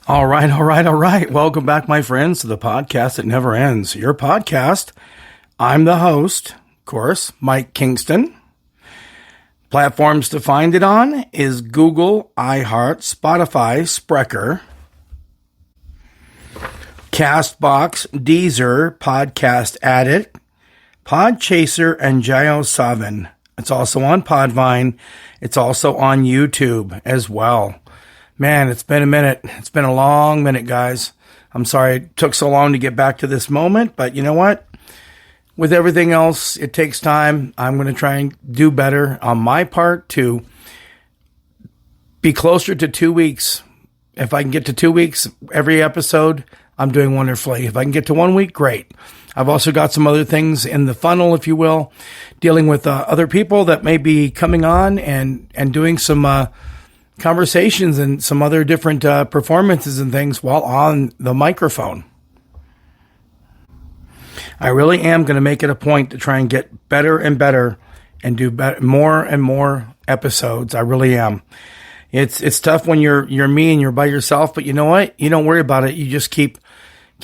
All right. Welcome back, my friends, to the podcast that never ends. Your podcast. I'm the host, of course, Mike Kingston. Platforms to find it on is Google, iHeart, Spotify, Spreaker, Castbox, Deezer, Podcast Addict, Podchaser, and JioSaavn. It's also on Podvine. It's also on YouTube as well. Man, it's been a minute. It's been a long minute, guys. I'm sorry it took so long to get back to this moment, but you know what? With everything else, it takes time. I'm going to try and do better on my part to be closer to 2 weeks. If I can get to 2 weeks every episode, I'm doing wonderfully. If I can get to 1 week, great. I've also got some other things in the funnel, if you will, dealing with other people that may be coming on and doing some conversations and some other different performances and things while on the microphone. I really am going to make it a point to try and get better and better and do more and more episodes. I really am. It's tough when you're me and you're by yourself, but you know what? You don't worry about it. You just keep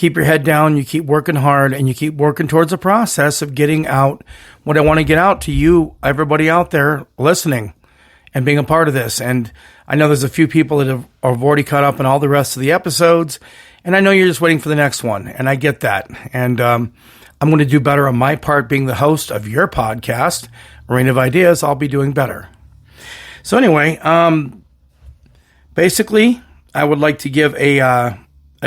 your head down. You keep working hard and you keep working towards the process of getting out what I want to get out to you, everybody out there listening and being a part of this. And I know there's a few people that have already caught up on all the rest of the episodes, and I know you're just waiting for the next one, and I get that. And I'm going to do better on my part being the host of your podcast, Rain of Ideas. I'll be doing better. So anyway, basically, I would like to give a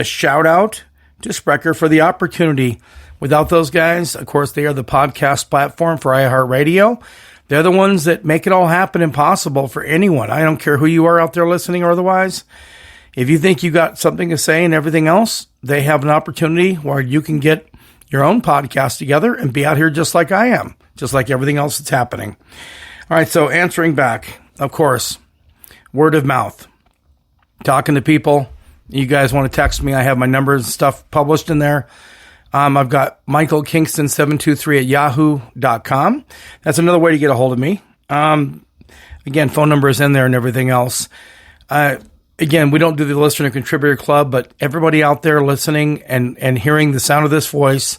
shout out to Spreaker for the opportunity. Without those guys, of course, they are the podcast platform for iHeartRadio. They're the ones that make it all happen and possible for anyone. I don't care who you are out there listening or otherwise. If you think you got something to say and everything else, they have an opportunity where you can get your own podcast together and be out here just like I am, just like everything else that's happening. All right, so answering back, of course, word of mouth, talking to people. You guys want to text me, I have my numbers and stuff published in there. I've got michaelkingston723 at yahoo.com. That's another way to get a hold of me. Again, phone number is in there and everything else. Again, we don't do the listener contributor club, but everybody out there listening and hearing the sound of this voice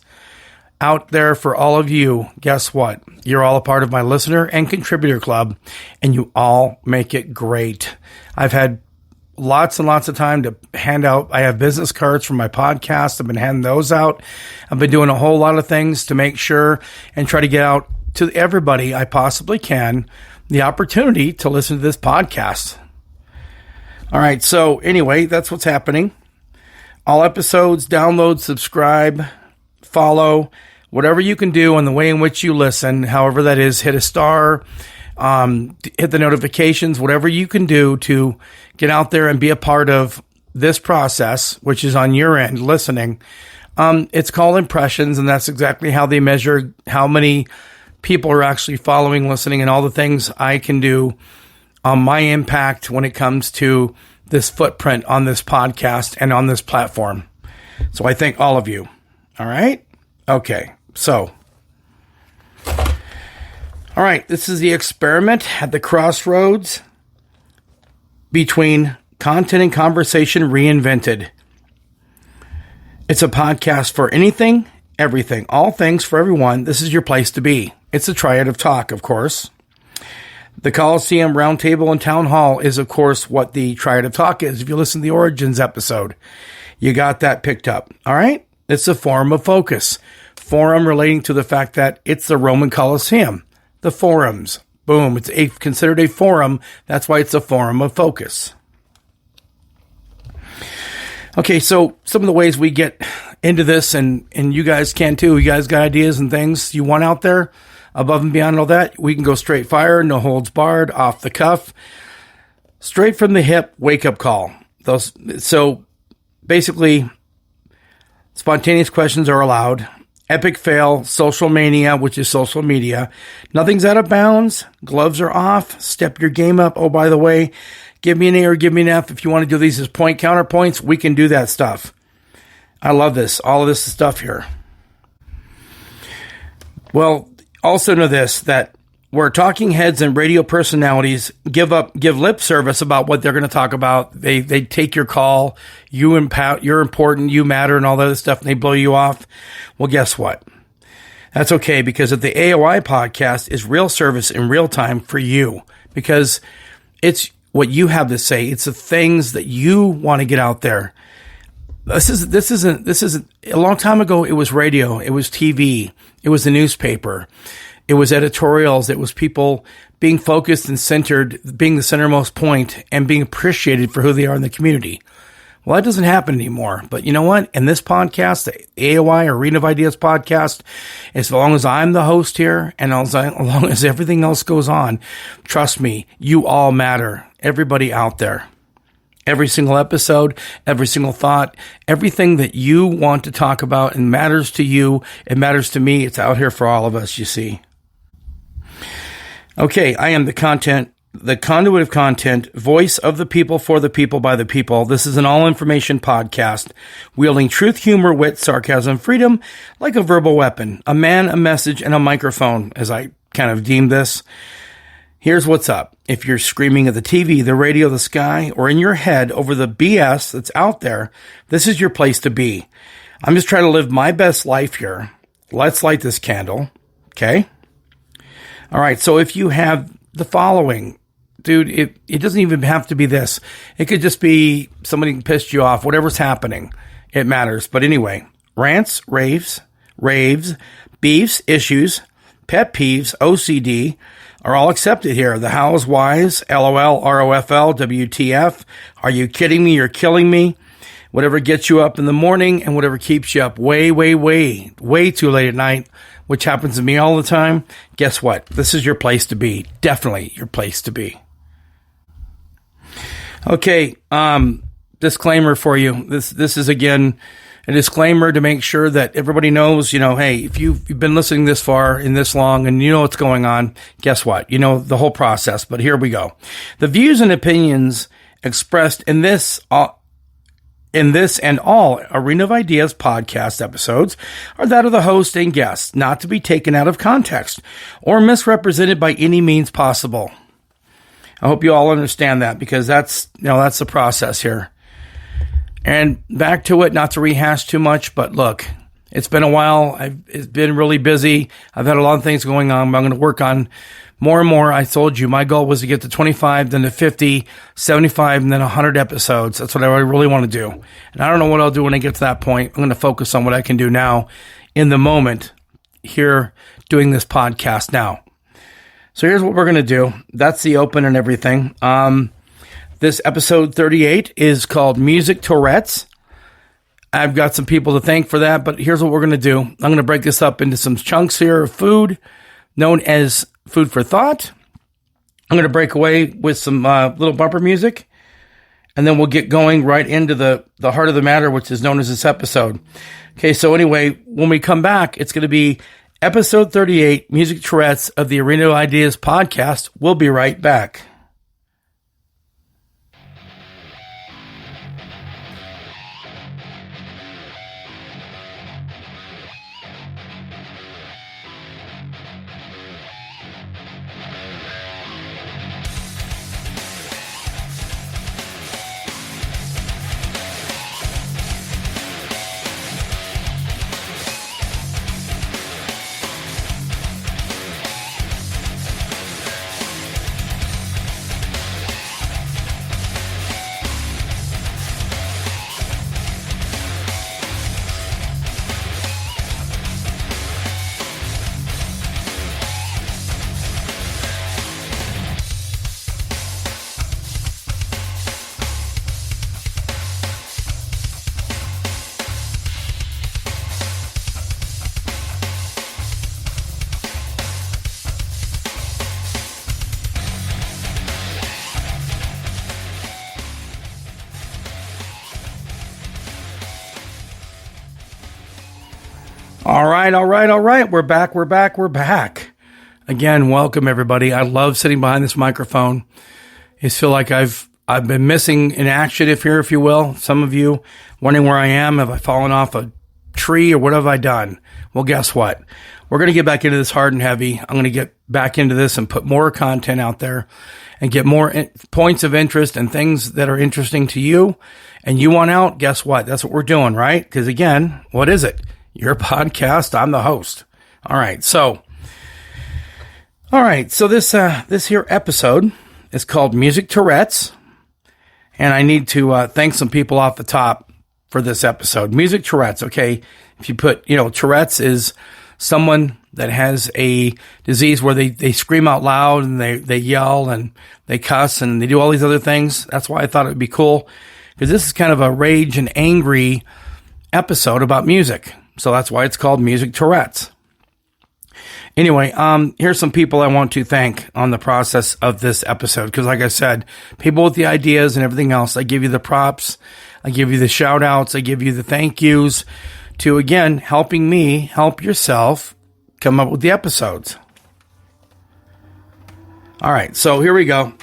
out there for all of you, guess what? You're all a part of my listener and contributor club, and you all make it great. I've had lots and lots of time to hand out. I have business cards for my podcast. I've been handing those out. I've been doing a whole lot of things to make sure and try to get out to everybody I possibly can the opportunity to listen to this podcast. All right. So anyway, that's what's happening. All episodes, download, subscribe, follow, whatever you can do in the way in which you listen, however that is, hit a star, hit the notifications, whatever you can do to get out there and be a part of this process, which is on your end listening. It's called impressions, and that's exactly how they measure how many people are actually following, listening, and all the things I can do on my impact when it comes to this footprint on this podcast and on this platform. So I thank all of you. All right? Okay. So, all right, this is the experiment at the crossroads between content and conversation reinvented. It's a podcast for anything, everything, all things for everyone. This is your place to be. It's a triad of talk, of course. The Coliseum, Roundtable, and Town Hall is, of course, what the triad of talk is. If you listen to the Origins episode, you got that picked up. All right? It's a forum of focus. Forum relating to the fact that it's the Roman Coliseum. The forums. Boom. It's considered a forum. That's why it's a forum of focus. Okay, so some of the ways we get into this, and you guys can too. You guys got ideas and things you want out there above and beyond all that. We can go straight fire, no holds barred, off the cuff, straight from the hip, wake up call. So basically, spontaneous questions are allowed. Epic fail, social mania, which is social media. Nothing's out of bounds. Gloves are off. Step your game up. Oh, by the way, give me an A or give me an F. If you want to do these as point counterpoints, we can do that stuff. I love this. All of this stuff here. Well, also know this, that where talking heads and radio personalities give lip service about what they're going to talk about. They take your call, you're important, you matter, and all that other stuff, and they blow you off. Well, guess what? That's okay, because at the AOI podcast is real service in real time for you, because it's what you have to say. It's the things that you want to get out there. This isn't a long time ago. It was radio. It was TV. It was the newspaper. It was editorials. It was people being focused and centered, being the centermost point, and being appreciated for who they are in the community. Well, that doesn't happen anymore. But you know what? In this podcast, the AOI Arena of Ideas podcast, as long as I'm the host here and as long as everything else goes on, trust me, you all matter. Everybody out there. Every single episode, every single thought, everything that you want to talk about and matters to you, it matters to me. It's out here for all of us, you see. Okay, I am the conduit of content, voice of the people, for the people, by the people. This is an all-information podcast, wielding truth, humor, wit, sarcasm, freedom, like a verbal weapon. A man, a message, and a microphone, as I kind of deem this. Here's what's up. If you're screaming at the TV, the radio, the sky, or in your head over the BS that's out there, this is your place to be. I'm just trying to live my best life here. Let's light this candle. Okay? All right. So if you have the following, dude, it doesn't even have to be this. It could just be somebody pissed you off, whatever's happening. It matters. But anyway, rants, raves, beefs, issues, pet peeves, OCD, are all accepted here. The hows, whys, LOL, ROFL, WTF, are you kidding me? You're killing me. Whatever gets you up in the morning and whatever keeps you up way too late at night, which happens to me all the time. Guess what? This is your place to be. Definitely your place to be. Okay, disclaimer for you. This is again a disclaimer to make sure that everybody knows, hey, if you've been listening this far and this long and you know what's going on, guess what? You know the whole process, but here we go. The views and opinions expressed in this and all Arena of Ideas podcast episodes are that of the host and guests, not to be taken out of context or misrepresented by any means possible. I hope you all understand that, because that's the process here. And back to it, not to rehash too much, but look, it's been a while. It's been really busy. I've had a lot of things going on, but I'm going to work on more and more. I told you my goal was to get to 25, then to 50, 75, and then 100 episodes. That's what I really want to do. And I don't know what I'll do when I get to that point. I'm going to focus on what I can do now in the moment here doing this podcast now. So here's what we're going to do. That's the open and everything. This episode 38 is called Music Tourette's. I've got some people to thank for that, but here's what we're going to do. I'm going to break this up into some chunks here of food, known as food for thought. I'm going to break away with some little bumper music, and then we'll get going right into the heart of the matter, which is known as this episode. Okay, so anyway, when we come back, it's going to be episode 38, Music Tourette's of the Arena of Ideas podcast. We'll be right back. All right. We're back. Again, welcome everybody. I love sitting behind this microphone. I feel like I've been missing in action, if you will. Some of you wondering where I am. Have I fallen off a tree or what have I done? Well, guess what? We're going to get back into this hard and heavy. I'm going to get back into this and put more content out there and get more points of interest and things that are interesting to you and you want out. Guess what? That's what we're doing, right? Because again, what is it? Your podcast. I'm the host. All right. So this here episode is called Music Tourette's. And I need to thank some people off the top for this episode. Music Tourette's, okay? If you put, Tourette's is someone that has a disease where they scream out loud and they yell and they cuss and they do all these other things. That's why I thought it would be cool, because this is kind of a rage and angry episode about music. So that's why it's called Music Tourette's. Anyway, here's some people I want to thank on the process of this episode. Because like I said, people with the ideas and everything else, I give you the props, I give you the shout outs, I give you the thank yous to, again, helping me help yourself come up with the episodes. All right, so here we go.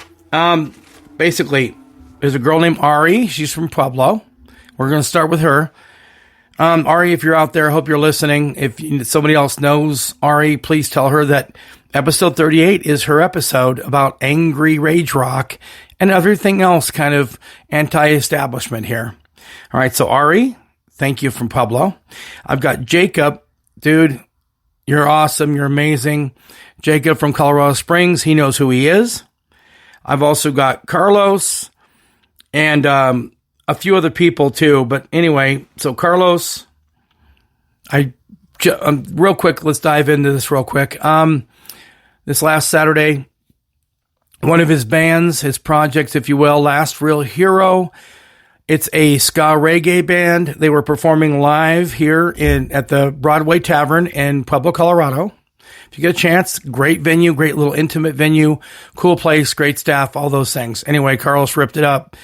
Basically, there's a girl named Ari. She's from Pueblo. We're going to start with her. Ari, if you're out there, I hope you're listening. If somebody else knows Ari, please tell her that episode 38 is her episode about angry rage rock and everything else kind of anti-establishment here. All right, so Ari, thank you from Pueblo. I've got Jacob. Dude, you're awesome. You're amazing. Jacob from Colorado Springs. He knows who he is. I've also got Carlos and a few other people too, but anyway, so Carlos, real quick, let's dive into this real quick. This last Saturday, one of his bands, his projects, if you will, Last Real Hero, it's a ska reggae band. They were performing live here at the Broadway Tavern in Pueblo, Colorado. If you get a chance, great venue, great little intimate venue, cool place, great staff, all those things. Anyway, Carlos ripped it up.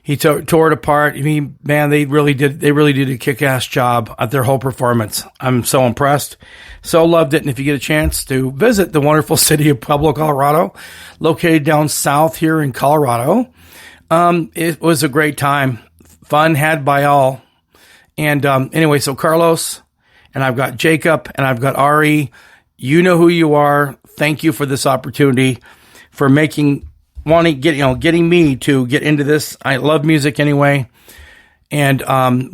He tore it apart. I mean, man, they really did a kick-ass job at their whole performance. I'm so impressed. So loved it. And if you get a chance to visit the wonderful city of Pueblo, Colorado, located down south here in Colorado, it was a great time. Fun had by all. And anyway, so Carlos, and I've got Jacob, and I've got Ari. You know who you are. Thank you for this opportunity, for getting me to get into this. I love music anyway. And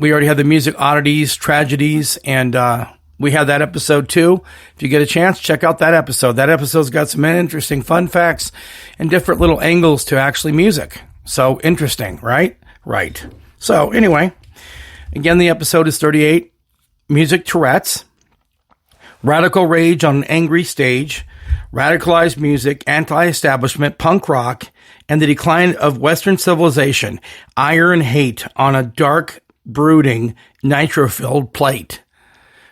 we already had the music oddities, tragedies, and we had that episode too. If you get a chance, check out that episode. That episode's got some interesting fun facts and different little angles to actually music. So interesting, right? Right. So anyway, again, the episode is 38, Music Tourette's, radical rage on an angry stage, radicalized music, anti-establishment, punk rock, and the decline of Western civilization, ire and hate on a dark, brooding, nitro-filled plate.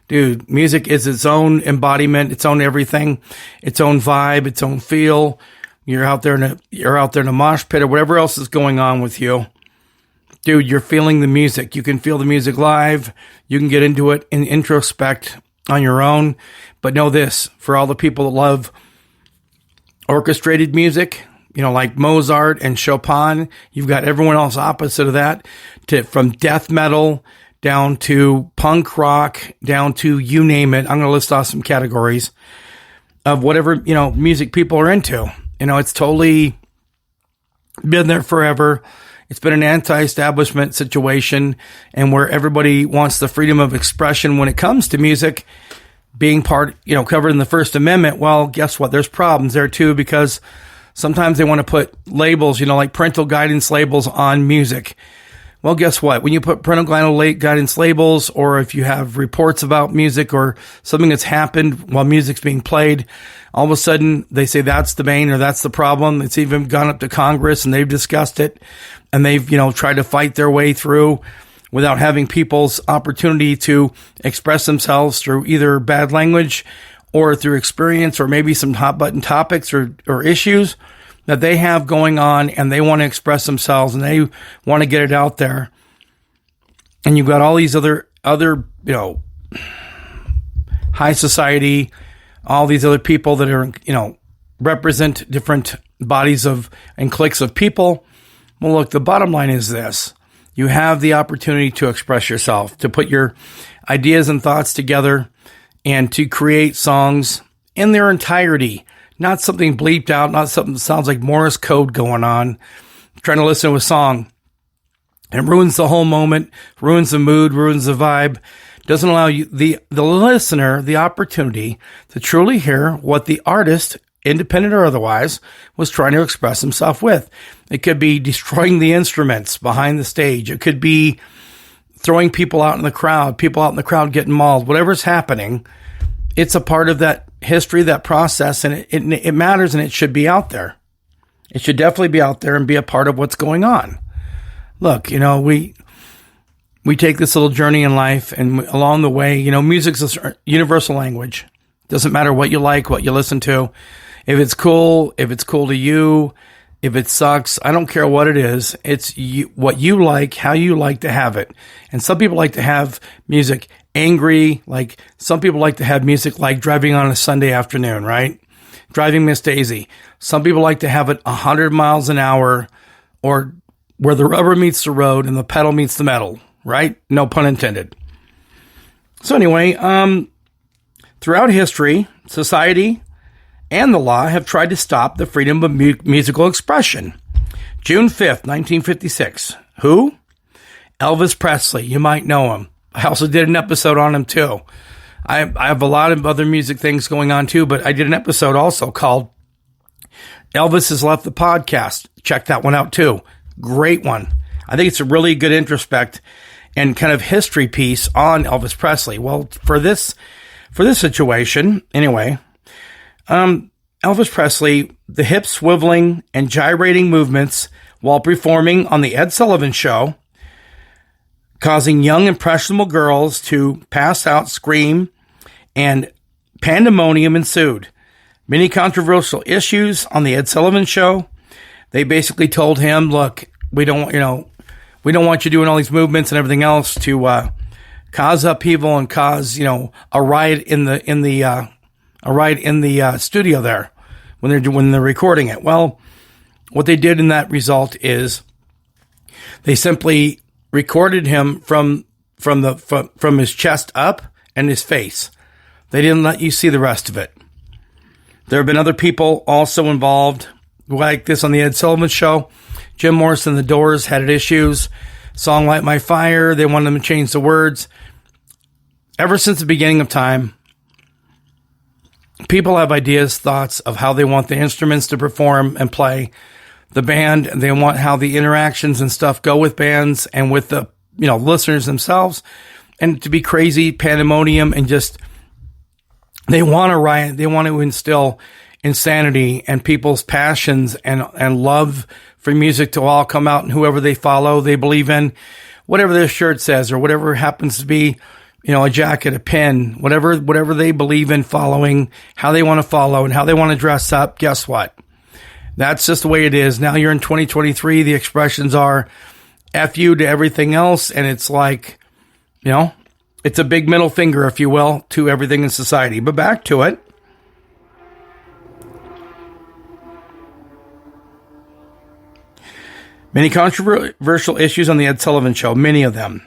Dude, music is its own embodiment, its own everything, its own vibe, its own feel. You're out there in a mosh pit or whatever else is going on with you. Dude, you're feeling the music. You can feel the music live. You can get into it and introspect on your own. But know this, for all the people that love orchestrated music, like Mozart and Chopin, you've got everyone else opposite of that, from death metal down to punk rock, down to you name it. I'm going to list off some categories of whatever, music people are into. It's totally been there forever. It's been an anti-establishment situation, and where everybody wants the freedom of expression when it comes to music being covered in the First Amendment. Well, guess what? There's problems there too, because sometimes they want to put labels, like parental guidance labels on music. Well, guess what? When you put parental guidance labels, or if you have reports about music or something that's happened while music's being played, all of a sudden they say that's the bane or that's the problem. It's even gone up to Congress and they've discussed it, and they've, tried to fight their way through without having people's opportunity to express themselves through either bad language or through experience, or maybe some hot button topics or issues that they have going on, and they want to express themselves and they want to get it out there. And you've got all these other, high society, all these other people that are, represent different bodies and cliques of people. Well, look, the bottom line is this. you have the opportunity to express yourself, to put your ideas and thoughts together, and to create songs in their entirety. Not something bleeped out, not something that sounds like Morse code going on. Trying to listen to a song and ruins the whole moment, ruins the mood, ruins the vibe. Doesn't allow you, the listener, the opportunity to truly hear what the artist, independent or otherwise, was trying to express himself with. It could be destroying the instruments behind the stage. It could be throwing people out in the crowd getting mauled. Whatever's happening, it's a part of that history, that process, and it matters, and it should be out there. It should definitely be out there and be a part of what's going on. Look, we take this little journey in life, and along the way, music's a universal language. Doesn't matter what you like, what you listen to. If it's cool to you, if it sucks, I don't care what it is. It's what you like, how you like to have it. And some people like to have music angry, like some people like to have music like driving on a Sunday afternoon, right? Driving Miss Daisy. Some people like to have it 100 miles an hour, or where the rubber meets the road and the pedal meets the metal, right? No pun intended. So anyway, throughout history, society and the law have tried to stop the freedom of musical expression. June 5th, 1956. Who? Elvis Presley. You might know him. I also did an episode on him too. I have a lot of other music things going on too, but I did an episode also called Elvis Has Left the Podcast. Check that one out too. Great one. I think it's a really good introspect and kind of history piece on Elvis Presley. Well, for this situation, anyway, Elvis Presley, the hip swiveling and gyrating movements while performing on the Ed Sullivan Show, causing young impressionable girls to pass out, scream, and pandemonium ensued. Many controversial issues on the Ed Sullivan Show. They basically told him, "Look, we don't want you doing all these movements and everything else to cause upheaval and cause a riot in the studio there when they're recording it." Well, what they did in that result is they simply recorded him from his chest up and his face. They didn't let you see the rest of it. There have been other people also involved like this on the Ed Sullivan Show. Jim Morrison, The Doors had issues. Song Light My Fire, they wanted them to change the words. Ever since the beginning of time, people have ideas, thoughts of how they want the instruments to perform and play. The band, they want how the interactions and stuff go with bands and with the listeners themselves, and to be crazy, pandemonium, and just they want to riot. They want to instill insanity and people's passions and love for music to all come out, and whoever they follow, they believe in, whatever their shirt says or whatever happens to be, a jacket, a pin, whatever they believe in following, how they want to follow and how they want to dress up. Guess what? That's just the way it is. Now you're in 2023. The expressions are F you to everything else. And it's like, it's a big middle finger, if you will, to everything in society. But back to it. Many controversial issues on the Ed Sullivan Show, many of them.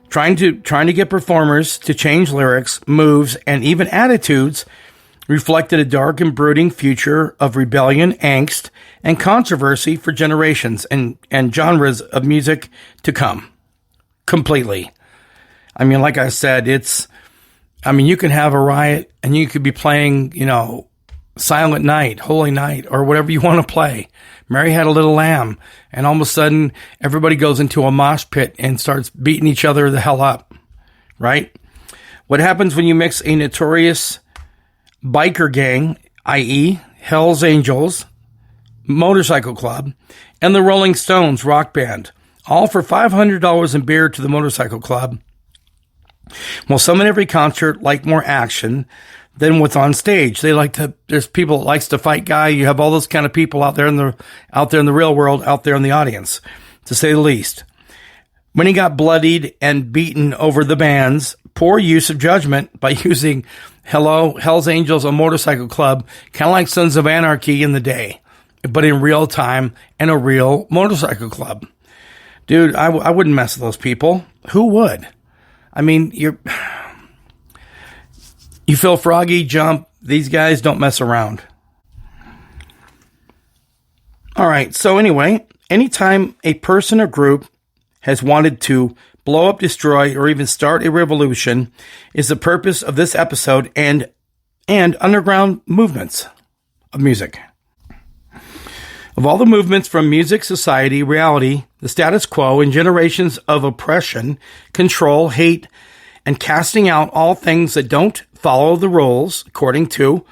Trying to get performers to change lyrics, moves, and even attitudes reflected a dark and brooding future of rebellion, angst, and controversy for generations and genres of music to come. Completely. I mean, like I said, you can have a riot and you could be playing, Silent Night, Holy Night, or whatever you want to play. Mary Had a Little Lamb, and all of a sudden, everybody goes into a mosh pit and starts beating each other the hell up, right? What happens when you mix a notorious biker gang, i.e. Hell's Angels, Motorcycle Club, and the Rolling Stones rock band, all for $500 in beer to the Motorcycle Club? Well, some in every concert like more action than what's on stage. There's people that likes to fight guy. You have all those kind of people out there in the real world, out there in the audience, to say the least. When he got bloodied and beaten over the bands, poor use of judgment by using Hell's Angels, a Motorcycle Club, kind of like Sons of Anarchy in the day, but in real time and a real motorcycle club. Dude, I wouldn't mess with those people. Who would? I mean, you feel froggy, jump. These guys don't mess around. All right, so anyway, anytime a person or group has wanted to blow up, destroy, or even start a revolution is the purpose of this episode and underground movements of music. Of all the movements from music, society, reality, the status quo, and generations of oppression, control, hate, and casting out all things that don't follow the rules, according to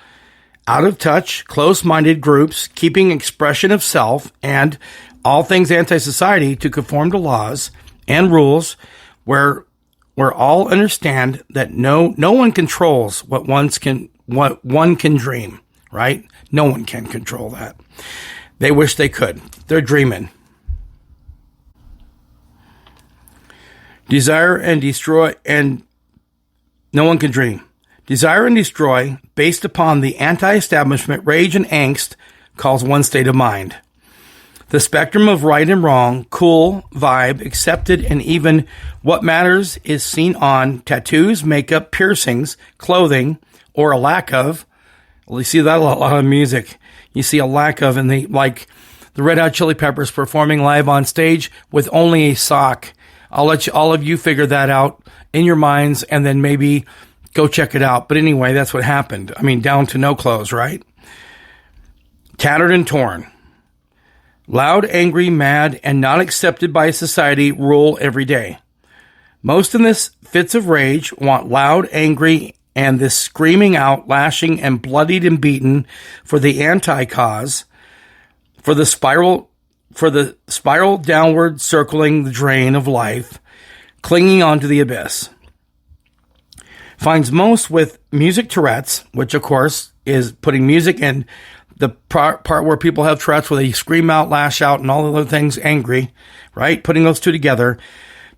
out of touch, close-minded groups, keeping expression of self, and all things anti-society to conform to laws and rules where all understand that no one controls what one can dream, right? No one can control that. They wish they could. They're dreaming. Desire and destroy, and no one can dream. Desire and destroy, based upon the anti-establishment rage and angst, calls one state of mind. The spectrum of right and wrong, cool, vibe, accepted, and even what matters is seen on tattoos, makeup, piercings, clothing, or a lack of. Well, you see that a lot of music. You see a lack of, and like the Red Hot Chili Peppers performing live on stage with only a sock. I'll let all of you figure that out in your minds, and then maybe go check it out. But anyway, that's what happened. I mean, down to no clothes, right? Tattered and torn. Loud, angry, mad, and not accepted by society rule every day. Most in this fits of rage want loud, angry, and this screaming out, lashing, and bloodied and beaten for the anti-cause, for the spiral downward circling the drain of life, clinging onto the abyss. Finds most with music Tourette's, which of course is putting music in the part where people have Tourette's, where they scream out, lash out, and all the other things, angry, right? Putting those two together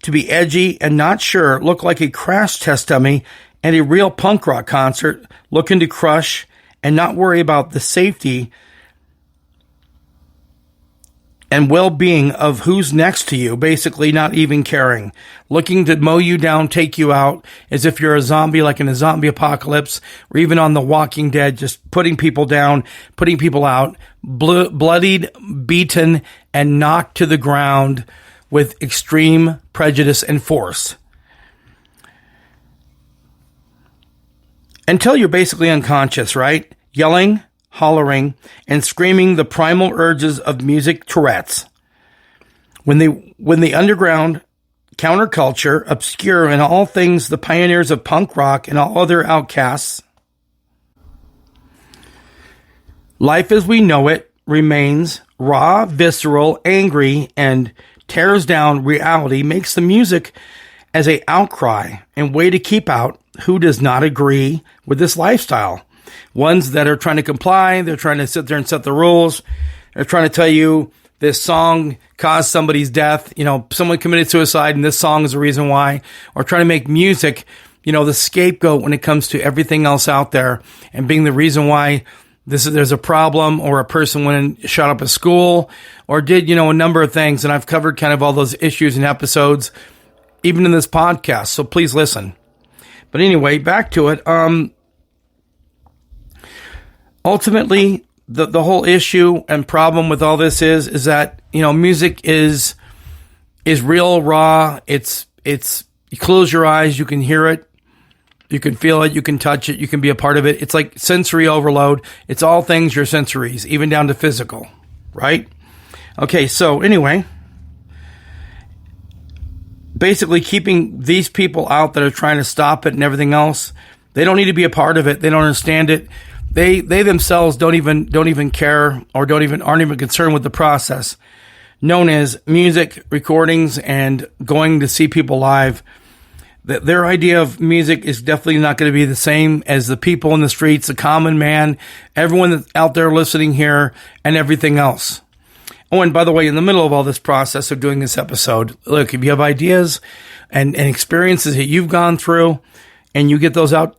to be edgy and not sure, look like a crash test dummy at a real punk rock concert, looking to crush and not worry about the safety and well-being of who's next to you, basically not even caring. Looking to mow you down, take you out, as if you're a zombie, like in a zombie apocalypse, or even on The Walking Dead, just putting people down, putting people out, bloodied, beaten, and knocked to the ground with extreme prejudice and force. Until you're basically unconscious, right? Yelling, hollering, and screaming the primal urges of music Tourette's. When the underground counterculture, obscure in all things the pioneers of punk rock and all other outcasts, life as we know it remains raw, visceral, angry, and tears down reality, makes the music as a outcry and way to keep out who does not agree with this lifestyle. Ones that are trying to comply, they're trying to sit there and set the rules. They're trying to tell you this song caused somebody's death. You know, someone committed suicide and this song is the reason why. Or trying to make music, you know, the scapegoat when it comes to everything else out there and being the reason why there's a problem, or a person went and shot up a school or did, you know, a number of things. And I've covered kind of all those issues and episodes, even in this podcast. So please listen. But anyway, back to it. Ultimately, the whole issue and problem with all this is that, you know, music is real, raw. It's you close your eyes, you can hear it, you can feel it, you can touch it, you can be a part of it. It's like sensory overload. It's all things your sensories, even down to physical, right? Okay, so anyway, basically keeping these people out that are trying to stop it and everything else, they don't need to be a part of it. They don't understand it. They themselves don't even care, or aren't even concerned with the process known as music recordings and going to see people live. Their idea of music is definitely not going to be the same as the people in the streets, the common man, everyone that's out there listening here, and everything else. Oh, and by the way, in the middle of all this process of doing this episode, look, if you have ideas and experiences that you've gone through, and you get those out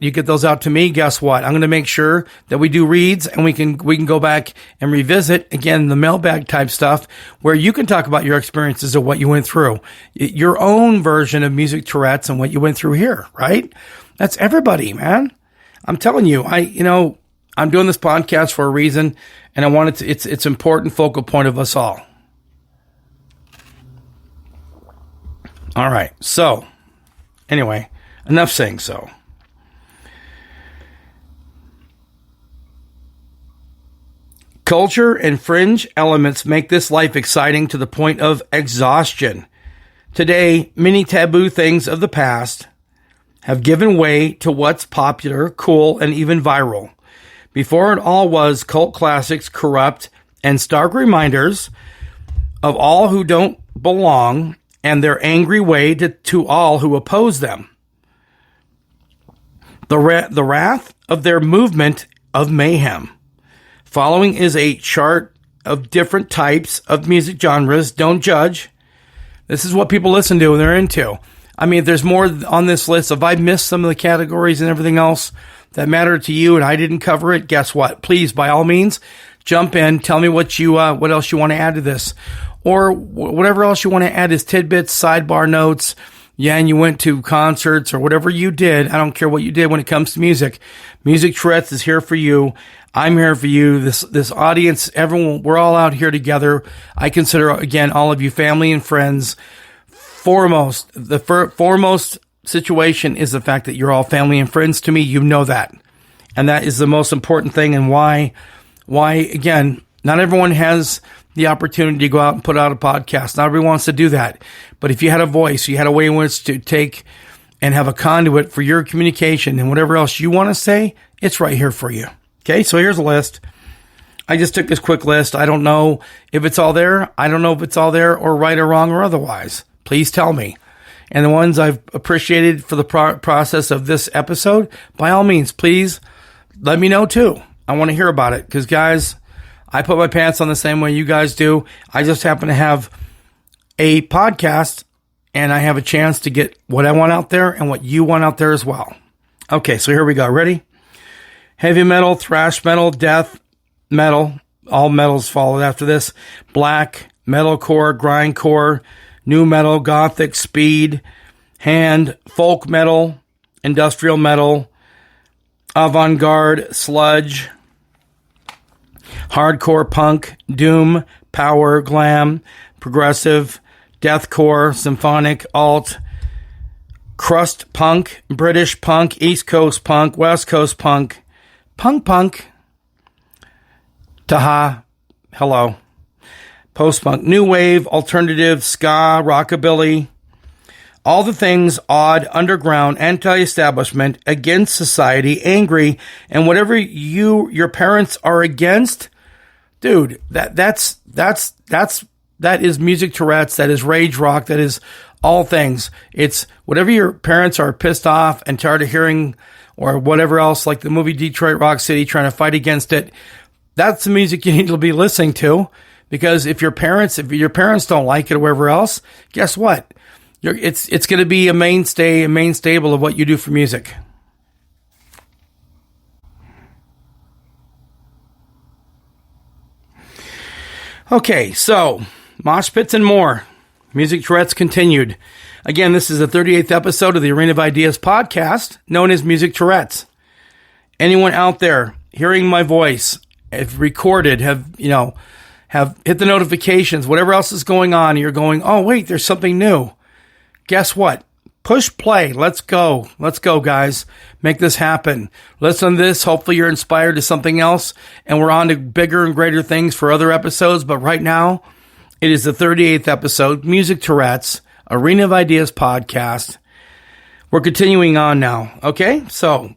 to me, guess what? I'm going to make sure that we do reads, and we can go back and revisit again the mailbag type stuff where you can talk about your experiences of what you went through, your own version of music Tourette's and what you went through here, right? That's everybody, man. I'm telling you, I'm doing this podcast for a reason, and I want it to, it's important focal point of us all. All right. So anyway, enough saying so. Culture and fringe elements make this life exciting to the point of exhaustion. Today, many taboo things of the past have given way to what's popular, cool, and even viral. Before it all was cult classics, corrupt, and stark reminders of all who don't belong and their angry way to all who oppose them. The wrath of their movement of mayhem. Following is a chart of different types of music genres. Don't judge. This is what people listen to and they're into. I mean, if there's more on this list, if I missed some of the categories and everything else that matter to you and I didn't cover it, guess what? Please, by all means, jump in. Tell me what else you want to add to this. Or whatever else you want to add as tidbits, sidebar notes. Yeah, and you went to concerts or whatever you did. I don't care what you did when it comes to music. Music Tourette's is here for you. I'm here for you. This audience, everyone, we're all out here together. I consider, again, all of you family and friends. The foremost situation is the fact that you're all family and friends to me. You know that. And that is the most important thing, and why, again, not everyone has the opportunity to go out and put out a podcast. Not everyone wants to do that. But if you had a voice, you had a way in which to take and have a conduit for your communication and whatever else you want to say, it's right here for you. Okay, so here's a list. I just took this quick list. I don't know if it's all there. I don't know if it's all there or right or wrong or otherwise. Please tell me. And the ones I've appreciated for the process of this episode, by all means, please let me know too. I want to hear about it because, guys, I put my pants on the same way you guys do. I just happen to have a podcast and I have a chance to get what I want out there and what you want out there as well. Okay, so here we go. Ready? Heavy metal, thrash metal, death metal. All metals followed after this. Black, metalcore, grindcore, new metal, gothic, speed, hand, folk metal, industrial metal, avant-garde, sludge, hardcore punk, doom, power, glam, progressive, deathcore, symphonic, alt, crust punk, British punk, East Coast punk, West Coast punk, punk, Taha, hello, post-punk, new wave, alternative, ska, rockabilly, all the things odd, underground, anti-establishment, against society, angry, and whatever your parents are against, dude, that is music Tourette's, that is rage rock, that is all things. It's whatever your parents are pissed off and tired of hearing or whatever else, like the movie Detroit Rock City, trying to fight against it. That's the music you need to be listening to, because if your parents don't like it or wherever else, guess what? It's going to be a main staple of what you do for music. Okay, so mosh pits and more. Music Tourette's continued. Again, this is the 38th episode of the Arena of Ideas podcast, known as Music Tourette's. Anyone out there hearing my voice, have recorded, have hit the notifications, whatever else is going on, and you're going, oh wait, there's something new. Guess what? Push play. Let's go. Let's go, guys. Make this happen. Listen to this. Hopefully you're inspired to something else, and we're on to bigger and greater things for other episodes. But right now, it is the 38th episode, Music Tourette's, Arena of Ideas podcast. We're continuing on now. Okay? So,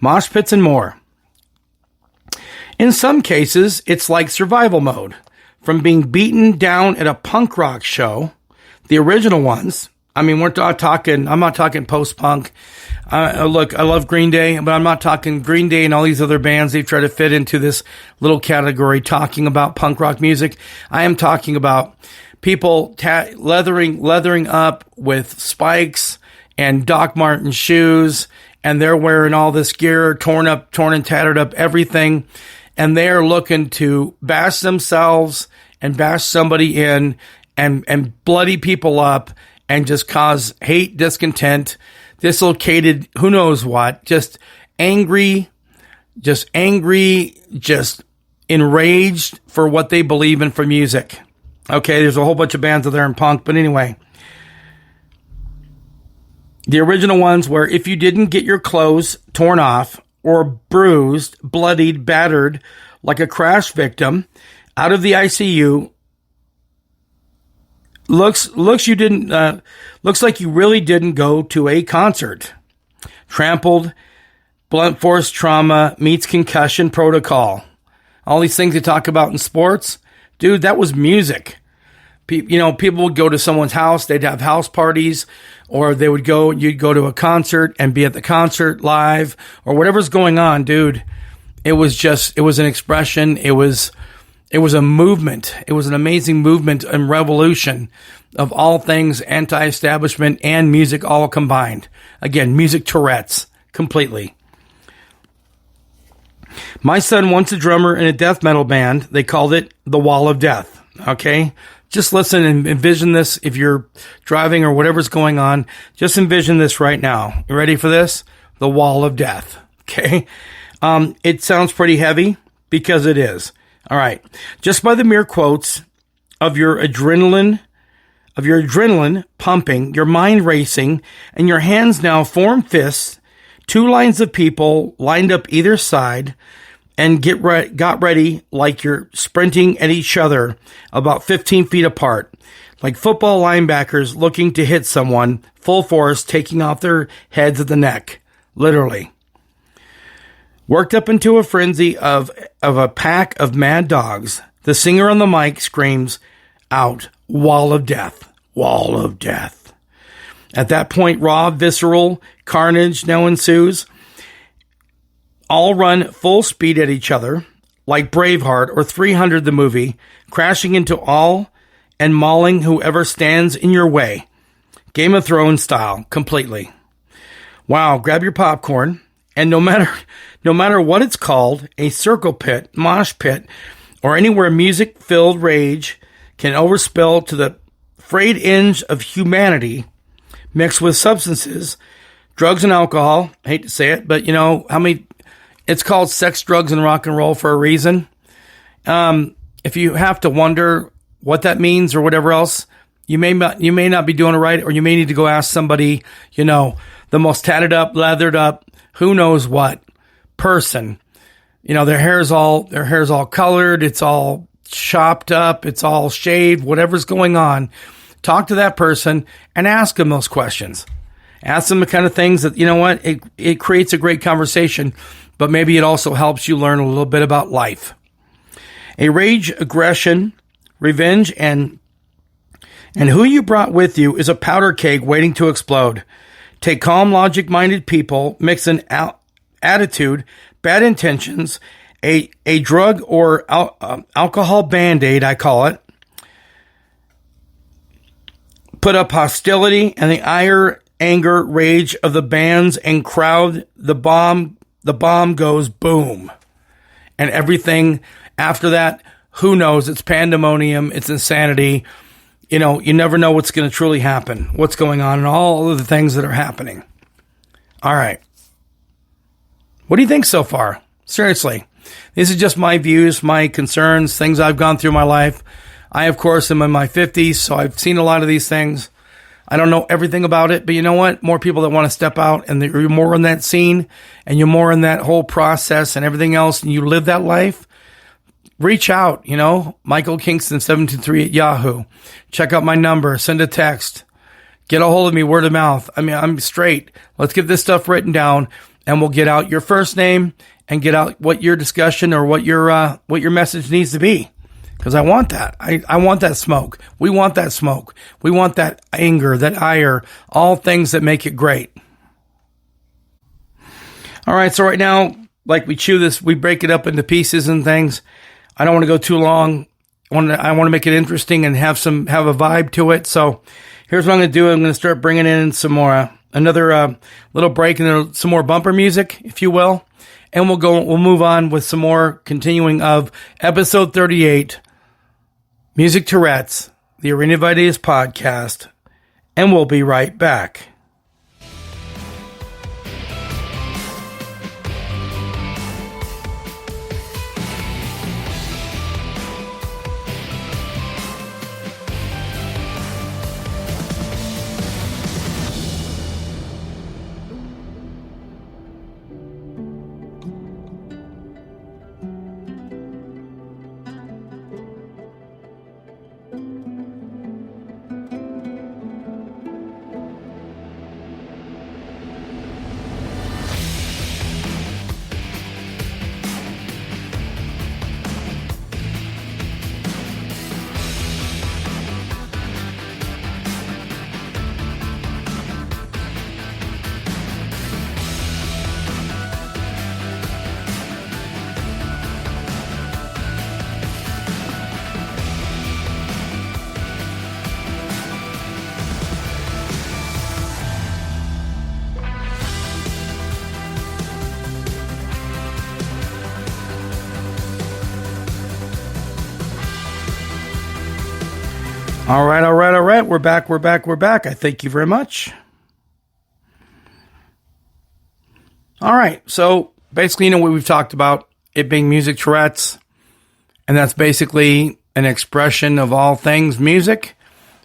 mosh pits and more. In some cases, it's like survival mode. From being beaten down at a punk rock show, the original ones, I mean, I'm not talking post-punk. Look, I love Green Day, but I'm not talking Green Day and all these other bands. They try to fit into this little category talking about punk rock music. I am talking about people leathering up with spikes and Doc Martens shoes, and they're wearing all this gear, torn and tattered up everything, and they're looking to bash themselves and bash somebody in and bloody people up and just cause hate, discontent, dislocated, who knows what, just angry, just enraged for what they believe in for music. Okay, there's a whole bunch of bands out there in punk, but anyway. The original ones were, if you didn't get your clothes torn off or bruised, bloodied, battered, like a crash victim, out of the ICU, looks like you really didn't go to a concert. Trampled, blunt force trauma meets concussion protocol. All these things they talk about in sports, dude, that was music. People would go to someone's house, they'd have house parties, or you'd go to a concert and be at the concert live, or whatever's going on, dude. It was an expression. It was a movement. It was an amazing movement and revolution of all things anti-establishment and music all combined. Again, music Tourette's completely. My son once a drummer in a death metal band. They called it the Wall of Death. Okay? Just listen and envision this. If you're driving or whatever's going on, just envision this right now. You ready for this? The Wall of Death. Okay? It sounds pretty heavy because it is. All right. Just by the mere quotes of your adrenaline pumping, your mind racing, and your hands now form fists, two lines of people lined up either side, and got ready like you're sprinting at each other about 15 feet apart, like football linebackers looking to hit someone, full force, taking off their heads at the neck, literally. Worked up into a frenzy of a pack of mad dogs, the singer on the mic screams out, "Wall of Death, Wall of Death." At that point, raw, visceral carnage now ensues. All run full speed at each other, like Braveheart or 300 the movie, crashing into all and mauling whoever stands in your way. Game of Thrones style, completely. Wow, grab your popcorn, and no matter what it's called, a circle pit, mosh pit, or anywhere music-filled rage can overspill to the frayed edge of humanity mixed with substances, drugs and alcohol. I hate to say it, but it's called sex, drugs, and rock and roll for a reason. If you have to wonder what that means or whatever else, you may not be doing it right, or you may need to go ask somebody, the most tatted up, leathered up, who knows what person. Their hair's all colored, it's all chopped up, it's all shaved, whatever's going on. Talk to that person and ask them those questions. Ask them the kind of things that, it creates a great conversation, but maybe it also helps you learn a little bit about life. A rage, aggression, revenge, and who you brought with you is a powder keg waiting to explode. Take calm, logic-minded people, mix an attitude, bad intentions, a drug or alcohol Band-Aid, I call it. Put up hostility and the ire, anger, rage of the bands and crowd. The bomb goes boom. And everything after that, who knows? It's pandemonium. It's insanity. You never know what's going to truly happen, what's going on, and all of the things that are happening. All right. What do you think so far? Seriously. These are just my views, my concerns, things I've gone through in my life. I, of course, am in my 50s, so I've seen a lot of these things. I don't know everything about it, but you know what? More people that want to step out, and you're more in that scene, and you're more in that whole process and everything else, and you live that life, reach out, Michael Kingston, 723 at Yahoo. Check out my number, send a text, get a hold of me, word of mouth. I'm straight. Let's get this stuff written down, and we'll get out your first name and get out what your discussion or what your message needs to be. Because I want that. I want that smoke. We want that smoke. We want that anger, that ire, all things that make it great. All right, so right now, like we chew this, we break it up into pieces and things. I don't want to go too long. I want to make it interesting and have a vibe to it. So here's what I'm going to do. I'm going to start bringing in some more another little break and some more bumper music, if you will. And we'll move on with some more continuing of episode 38, Music Tourette's, the Arena of Ideas podcast. And we'll be right back. All right. We're back. I thank you very much. All right. So basically, what we've talked about, it being Music Tourette's, and that's basically an expression of all things music.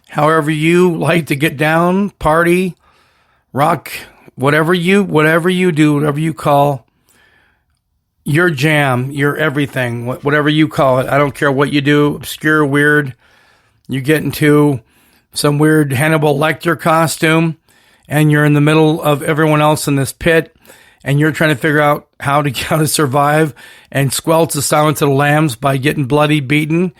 However you like to get down, party, rock, whatever you do, whatever you call your jam, your everything, whatever you call it. I don't care what you do, obscure, weird. You get into some weird Hannibal Lecter costume, and you're in the middle of everyone else in this pit, and you're trying to figure out how to survive and squelch the Silence of the Lambs by getting bloody beaten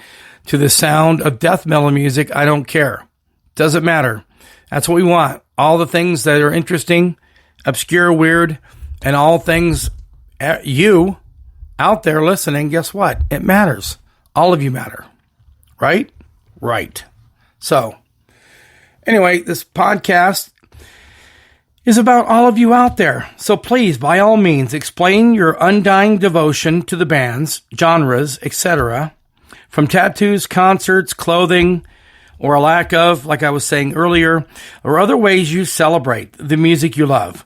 to the sound of death metal music. I don't care. Doesn't matter. That's what we want. All the things that are interesting, obscure, weird, and all things you out there listening, guess what? It matters. All of you matter. Right? Right. So, anyway, this podcast is about all of you out there. So please, by all means, explain your undying devotion to the bands, genres, etc., from tattoos, concerts, clothing, or a lack of, like I was saying earlier, or other ways you celebrate the music you love.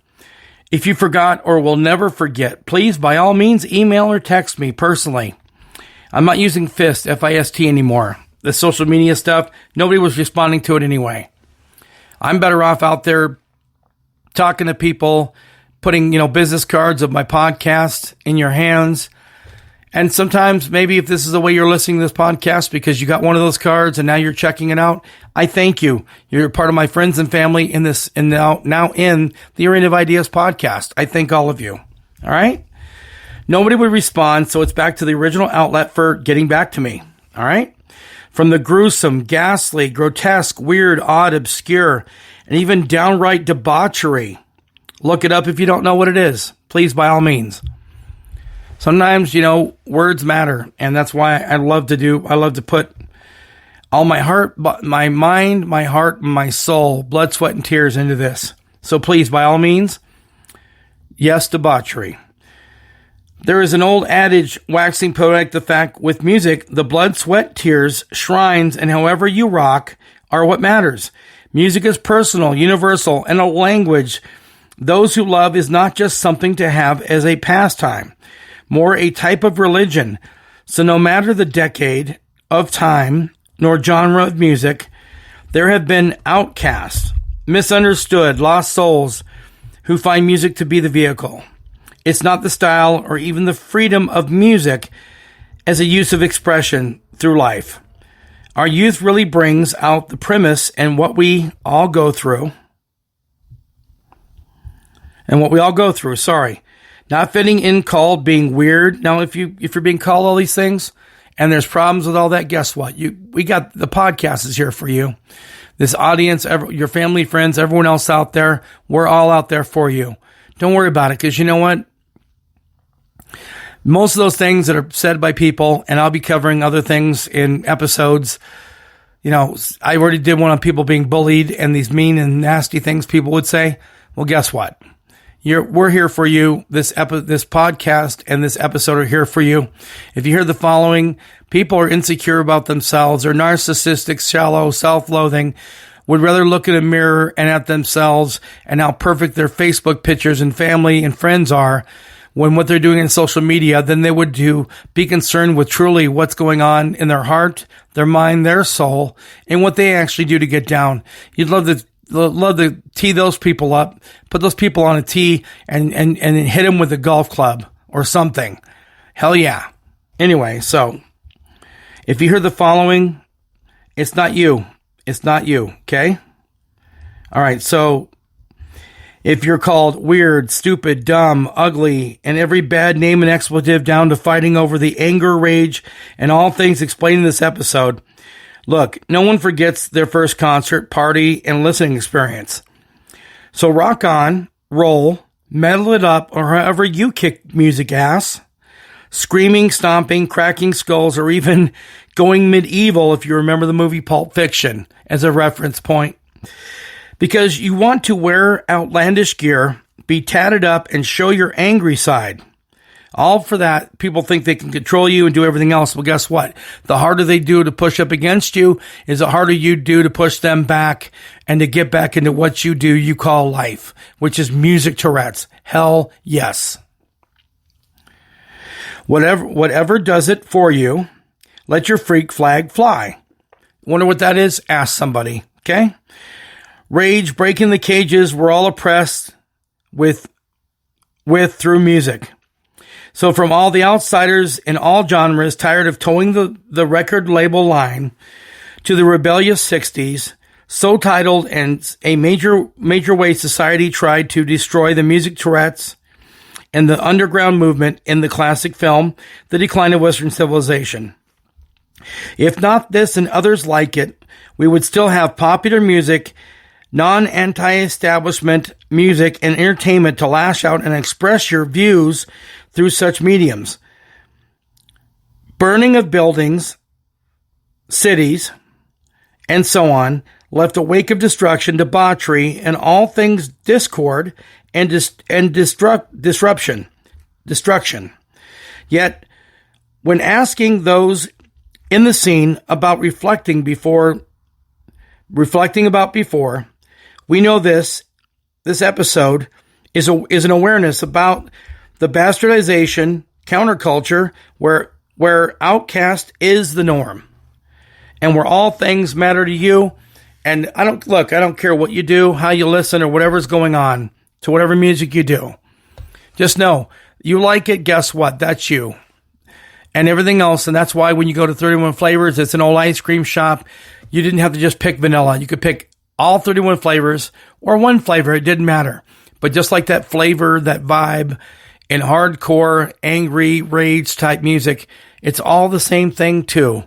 If you forgot or will never forget, please, by all means, email or text me personally. I'm not using FIST, F-I-S-T anymore. The social media stuff, nobody was responding to it anyway. I'm better off out there talking to people, putting, business cards of my podcast in your hands. And sometimes maybe if this is the way you're listening to this podcast because you got one of those cards and now you're checking it out, I thank you. You're part of my friends and family in this, and now in the Arena of Ideas podcast. I thank all of you. All right. Nobody would respond. So it's back to the original outlet for getting back to me. All right. From the gruesome, ghastly, grotesque, weird, odd, obscure, and even downright debauchery. Look it up if you don't know what it is. Please, by all means. Sometimes, words matter. And that's why I love to put all my heart, my mind, my heart, my soul, blood, sweat, and tears into this. So please, by all means, yes, debauchery. There is an old adage, waxing poetic the fact, with music, the blood, sweat, tears, shrines, and however you rock are what matters. Music is personal, universal, and a language those who love is not just something to have as a pastime, more a type of religion. So no matter the decade of time nor genre of music, there have been outcasts, misunderstood, lost souls who find music to be the vehicle. It's not the style or even the freedom of music as a use of expression through life. Our youth really brings out the premise and what we all go through. Not fitting in, called being weird. Now, if you're being called all these things and there's problems with all that, guess what? We got the podcast is here for you. This audience, your family, friends, everyone else out there, we're all out there for you. Don't worry about it, because you know what? Most of those things that are said by people, and I'll be covering other things in episodes. I already did one on people being bullied and these mean and nasty things people would say. Well, guess what? We're here for you. This podcast and this episode are here for you. If you hear the following, people are insecure about themselves, or narcissistic, shallow, self-loathing, would rather look in a mirror and at themselves and how perfect their Facebook pictures and family and friends are when what they're doing in social media than they would be concerned with truly what's going on in their heart, their mind, their soul, and what they actually do to get down. You'd love to tee those people up, put those people on a tee and hit them with a golf club or something. Hell yeah. Anyway, so if you hear the following, it's not you. It's not you. Okay. All right. So if you're called weird, stupid, dumb, ugly, and every bad name and expletive down to fighting over the anger, rage, and all things explained in this episode, look, no one forgets their first concert, party, and listening experience. So rock on, roll, metal it up, or however you kick music ass, screaming, stomping, cracking skulls, or even going medieval if you remember the movie Pulp Fiction as a reference point. Because you want to wear outlandish gear, be tatted up, and show your angry side. All for that, people think they can control you and do everything else. Well, guess what? The harder they do to push up against you is the harder you do to push them back and to get back into what you do you call life, which is music Tourette's. Hell yes. Whatever does it for you, let your freak flag fly. Wonder what that is? Ask somebody, okay? Rage, breaking the cages we're all oppressed with through music. So from all the outsiders in all genres, tired of towing the record label line, to the rebellious 60s, so titled and a major way society tried to destroy the music Tourette's and the underground movement in the classic film, The Decline of Western Civilization. If not this and others like it, we would still have popular music, non-anti-establishment music, and entertainment to lash out and express your views through such mediums. Burning of buildings, cities, and so on, left a wake of destruction, debauchery, and all things discord and destruction. Yet, when asking those in the scene about reflecting about before, we know this episode is an awareness about the bastardization counterculture where outcast is the norm and where all things matter to you. And I don't care what you do, how you listen, or whatever's going on to whatever music you do. Just know you like it. Guess what? That's you. And everything else. And that's why when you go to 31 Flavors, it's an old ice cream shop. You didn't have to just pick vanilla. You could pick all 31 flavors or one flavor. It didn't matter. But just like that flavor, that vibe in hardcore, angry, rage type music, it's all the same thing too.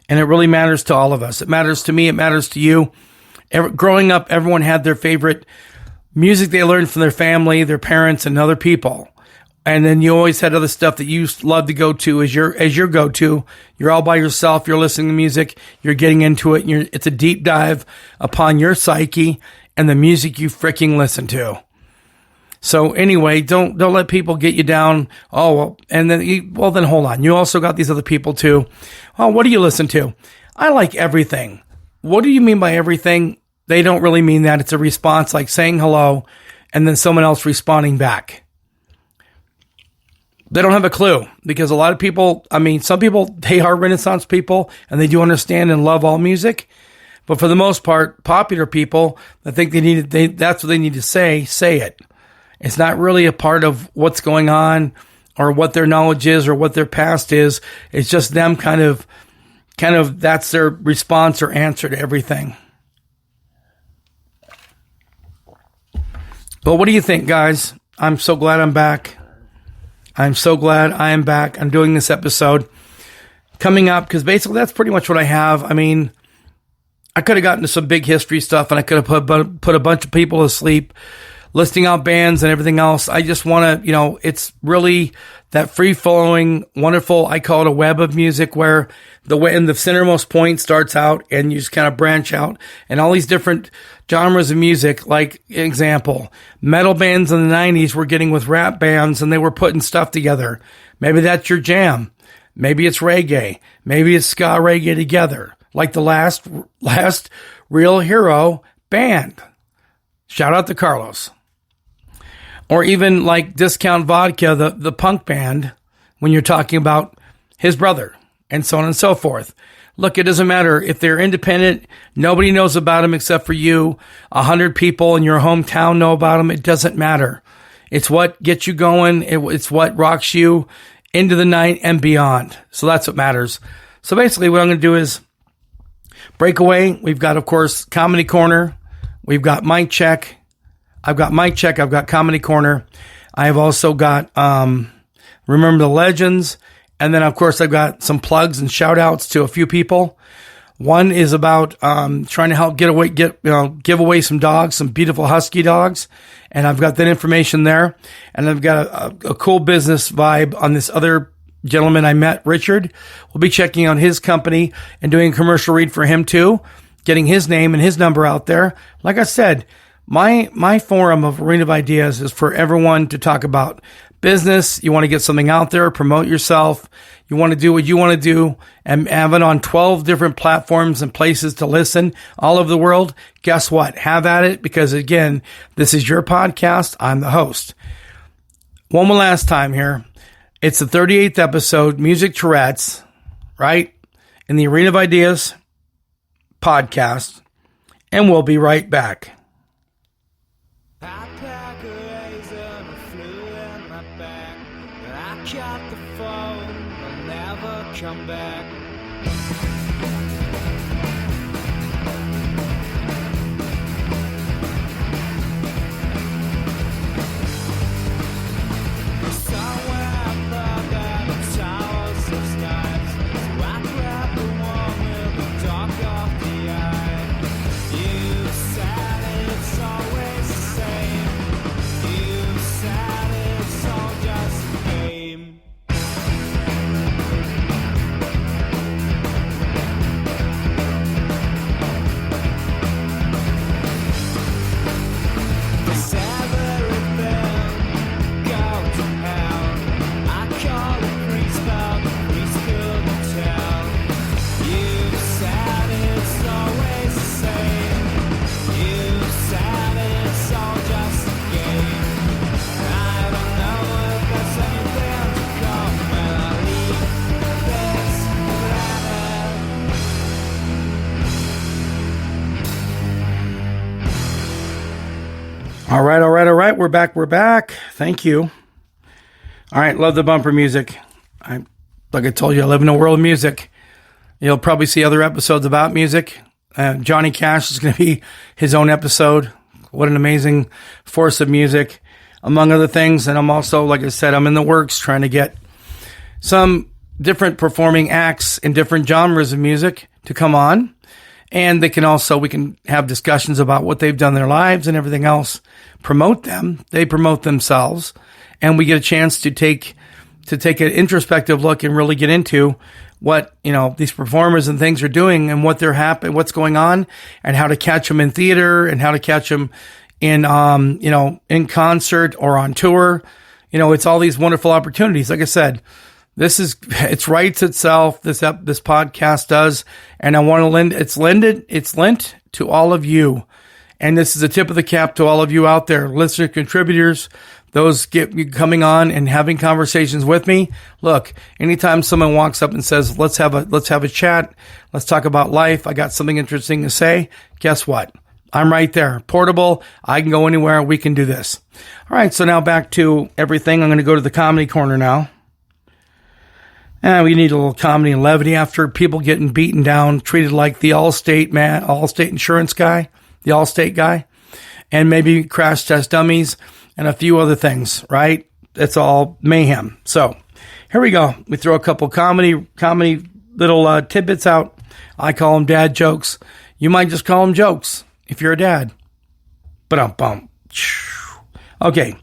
And it really matters to all of us. It matters to me. It matters to you. Growing up, everyone had their favorite music they learned from their family, their parents, and other people. And then you always had other stuff that you love to go to as your go-to. You're all by yourself. You're listening to music. You're getting into it. And it's a deep dive upon your psyche and the music you freaking listen to. So anyway, don't let people get you down. Oh, well, and then hold on. You also got these other people too. Oh, what do you listen to? I like everything. What do you mean by everything? They don't really mean that. It's a response like saying hello and then someone else responding back. They don't have a clue because a lot of people, some people, they are Renaissance people and they do understand and love all music. But for the most part, popular people that think that's what they need to say it. It's not really a part of what's going on or what their knowledge is or what their past is. It's just them kind of that's their response or answer to everything. But what do you think, guys? I'm so glad I'm back. I'm so glad I am back. I'm doing this episode coming up because basically that's pretty much what I have. I could have gotten to some big history stuff and I could have put a bunch of people to sleep listing out bands and everything else. I just want to, it's really that free flowing, wonderful, I call it a web of music where the way in the centermost point starts out and you just kind of branch out and all these different genres of music. Like example, metal bands in the 90s were getting with rap bands and they were putting stuff together. Maybe that's your jam. Maybe it's reggae. Maybe it's ska reggae together. Like the last Real Hero band. Shout out to Carlos. Or even like Discount Vodka, the punk band, when you're talking about his brother and so on and so forth. Look, it doesn't matter if they're independent. Nobody knows about them except for you. 100 people in your hometown know about them. It doesn't matter. It's what gets you going. It's what rocks you into the night and beyond. So that's what matters. So basically what I'm going to do is break away. We've got, of course, Comedy Corner. We've got Mic Check. I've got Mic Check. I've got Comedy Corner. I have also got Remember the Legends. And then, of course, I've got some plugs and shout outs to a few people. One is about trying to help give away some dogs, some beautiful husky dogs. And I've got that information there. And I've got a cool business vibe on this other gentleman I met, Richard. We'll be checking on his company and doing a commercial read for him too, getting his name and his number out there. Like I said, my forum of Arena of Ideas is for everyone to talk about business. You want to get something out there, promote yourself. You want to do what you want to do and have it on 12 different platforms and places to listen all over the world. Guess what? Have at it, because again, this is your podcast. I'm the host. One more last time here. It's the 38th episode, Music Tourette's, right? In the Arena of Ideas podcast. And we'll be right back. Come back. Somewhere I thought that the towers of skies, so I grabbed the one with the dark of the eye. You said it's always the same. You said it's all just a game. All right. We're back. Thank you. All right. Love the bumper music. Like I told you, I live in a world of music. You'll probably see other episodes about music. Johnny Cash is going to be his own episode. What an amazing force of music, among other things. And I'm also, like I said, I'm in the works trying to get some different performing acts in different genres of music to come on. And we can have discussions about what they've done in their lives and everything else. Promote them. They promote themselves. And we get a chance to take an introspective look and really get into what, these performers and things are doing and what's going on and how to catch them in theater and how to catch them in, in concert or on tour. It's all these wonderful opportunities. Like I said, it writes itself. This podcast does. And I want to it's lent to all of you. And this is a tip of the cap to all of you out there, listener contributors, those coming on and having conversations with me. Look, anytime someone walks up and says, let's have a chat. Let's talk about life. I got something interesting to say. Guess what? I'm right there. Portable. I can go anywhere. We can do this. All right. So now back to everything. I'm going to go to the comedy corner now. And we need a little comedy and levity after people getting beaten down, treated like the Allstate insurance guy, the Allstate guy, and maybe crash test dummies and a few other things, right? It's all mayhem. So here we go. We throw a couple comedy little tidbits out. I call them dad jokes. You might just call them jokes if you're a dad. Ba-dum-bum. Okay.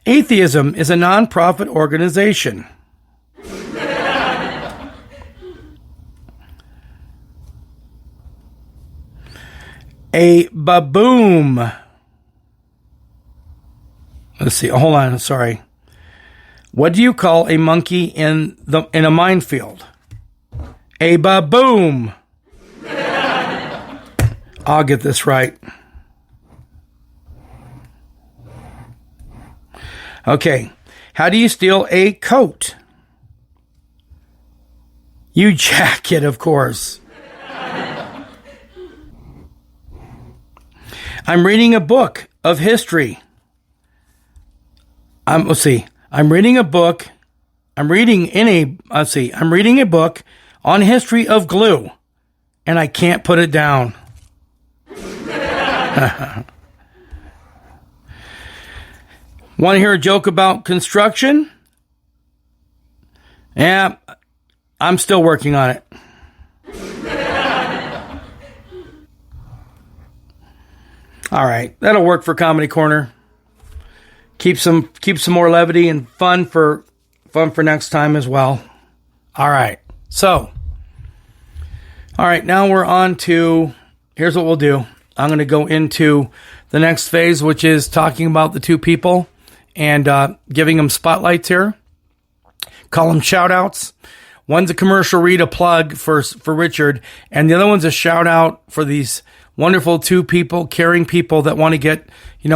Atheism is a non-profit organization. A baboom. Let's see. Hold on. Sorry. What do you call a monkey in a minefield? A baboom. I'll get this right. Okay. How do you steal a coat? You jack it, of course. I'm reading a book of history. Let's see. I'm reading a book. I'm reading a book on history of glue, and I can't put it down. Want to hear a joke about construction? Yeah, I'm still working on it. All right, that'll work for Comedy Corner. Keep some more levity and fun for next time as well. All right. So, now we're on to, here's what we'll do. I'm going to go into the next phase, which is talking about the two people and giving them spotlights here. Call them shout outs. One's a commercial read, a plug for Richard, and the other one's a shout out for these wonderful two people, caring people that want to get,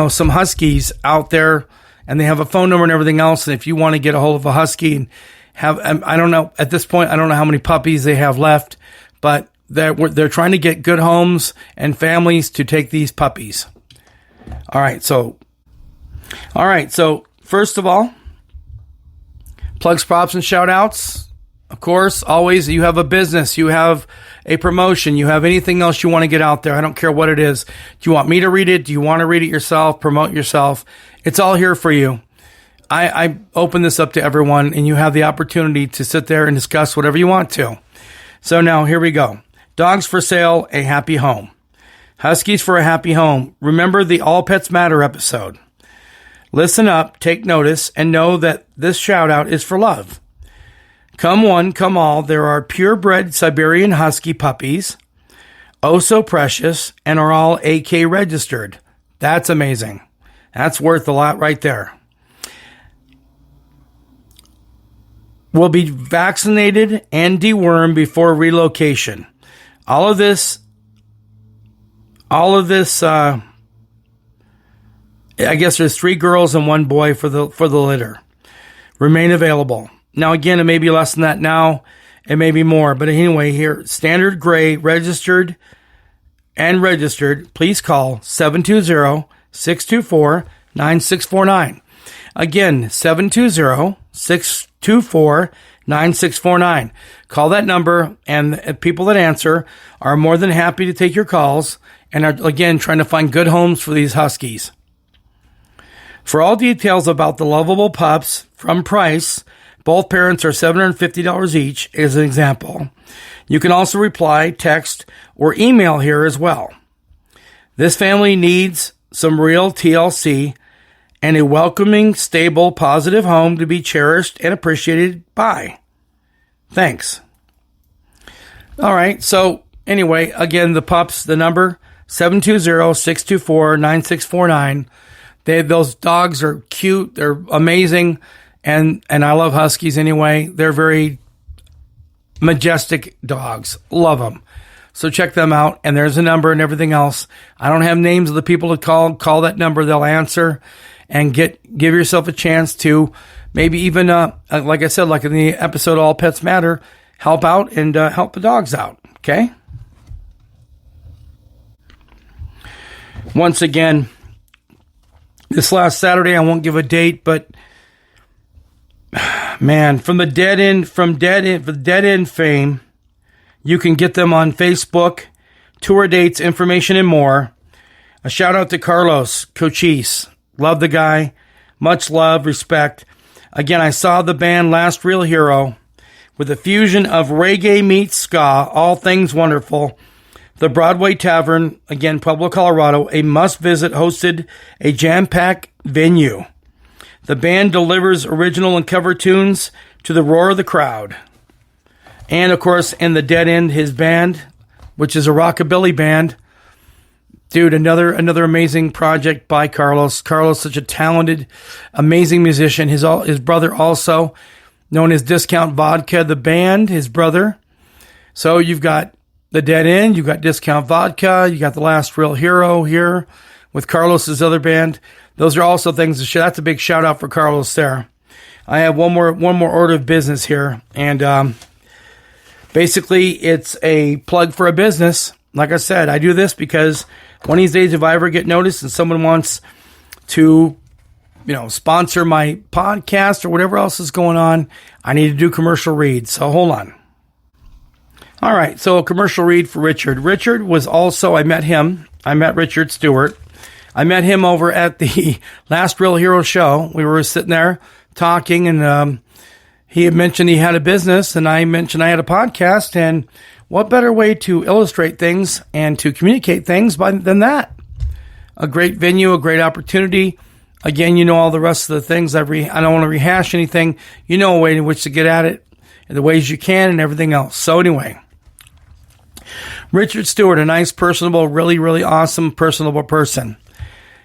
some huskies out there, and they have a phone number and everything else. And if you want to get a hold of a husky and have, I don't know, at this point, I don't know how many puppies they have left, but they're trying to get good homes and families to take these puppies. All right. So first of all, plugs, props, and shout outs. Of course, always, you have a business, you have a promotion, you have anything else you want to get out there. I don't care what it is. Do you want me to read it? Do you want to read it yourself? Promote yourself? It's all here for you. I open this up to everyone, and you have the opportunity to sit there and discuss whatever you want to. So now, here we go. Dogs for sale, a happy home. Huskies for a happy home. Remember the All Pets Matter episode. Listen up, take notice, and know that this shout out is for love. Come one, come all, there are purebred Siberian Husky puppies, oh so precious, and are all AK registered. That's amazing. That's worth a lot right there. Will be vaccinated and dewormed before relocation. All of this, I guess there's 3 girls and 1 boy for the litter. Remain available. Now, again, it may be less than that now. It may be more. But anyway, here, standard gray, registered. Please call 720-624-9649. Again, 720-624-9649. Call that number, and people that answer are more than happy to take your calls and are, again, trying to find good homes for these Huskies. For all details about the lovable pups from price, both parents are $750 each, as an example. You can also reply, text, or email here as well. This family needs some real TLC and a welcoming, stable, positive home to be cherished and appreciated by. Thanks. All right. So anyway, again, the pups, the number 720-624-9649. Those dogs are cute. They're amazing. And I love Huskies anyway. They're very majestic dogs. Love them. So check them out. And there's a number and everything else. I don't have names of the people to call. Call that number. They'll answer. And give yourself a chance to maybe even, like I said, like in the episode All Pets Matter, help out and help the dogs out. Okay? Once again, this last Saturday, I won't give a date, but man, from Dead End fame, you can get them on Facebook, tour dates, information, and more. A shout out to Carlos Cochise. Love the guy. Much love, respect. Again, I saw the band Last Real Hero with a fusion of reggae meets ska, all things wonderful. The Broadway Tavern, again, Pueblo, Colorado, a must-visit, hosted a jam-packed venue. The band delivers original and cover tunes to the roar of the crowd. And, of course, in the Dead End, his band, which is a rockabilly band. Dude, another amazing project by Carlos. Carlos, such a talented, amazing musician. His brother also, known as Discount Vodka, the band, his brother. So you've got the Dead End, you've got Discount Vodka, you got The Last Real Hero here with Carlos's other band. Those are also things to that's a big shout out for Carlos there. I have one more order of business here, and basically it's a plug for a business. Like I said, I do this because one of these days, if I ever get noticed and someone wants to, sponsor my podcast or whatever else is going on, I need to do commercial reads. So hold on. All right, so a commercial read for Richard. Richard was also, I met Richard Stewart. I met him over at the Last Real Hero show. We were sitting there talking, and he had mentioned he had a business, and I mentioned I had a podcast, and what better way to illustrate things and to communicate things than that? A great venue, a great opportunity. Again, all the rest of the things. I don't want to rehash anything. You know a way in which to get at it, and the ways you can, and everything else. So anyway, Richard Stewart, a nice, personable, really, really awesome, personable person.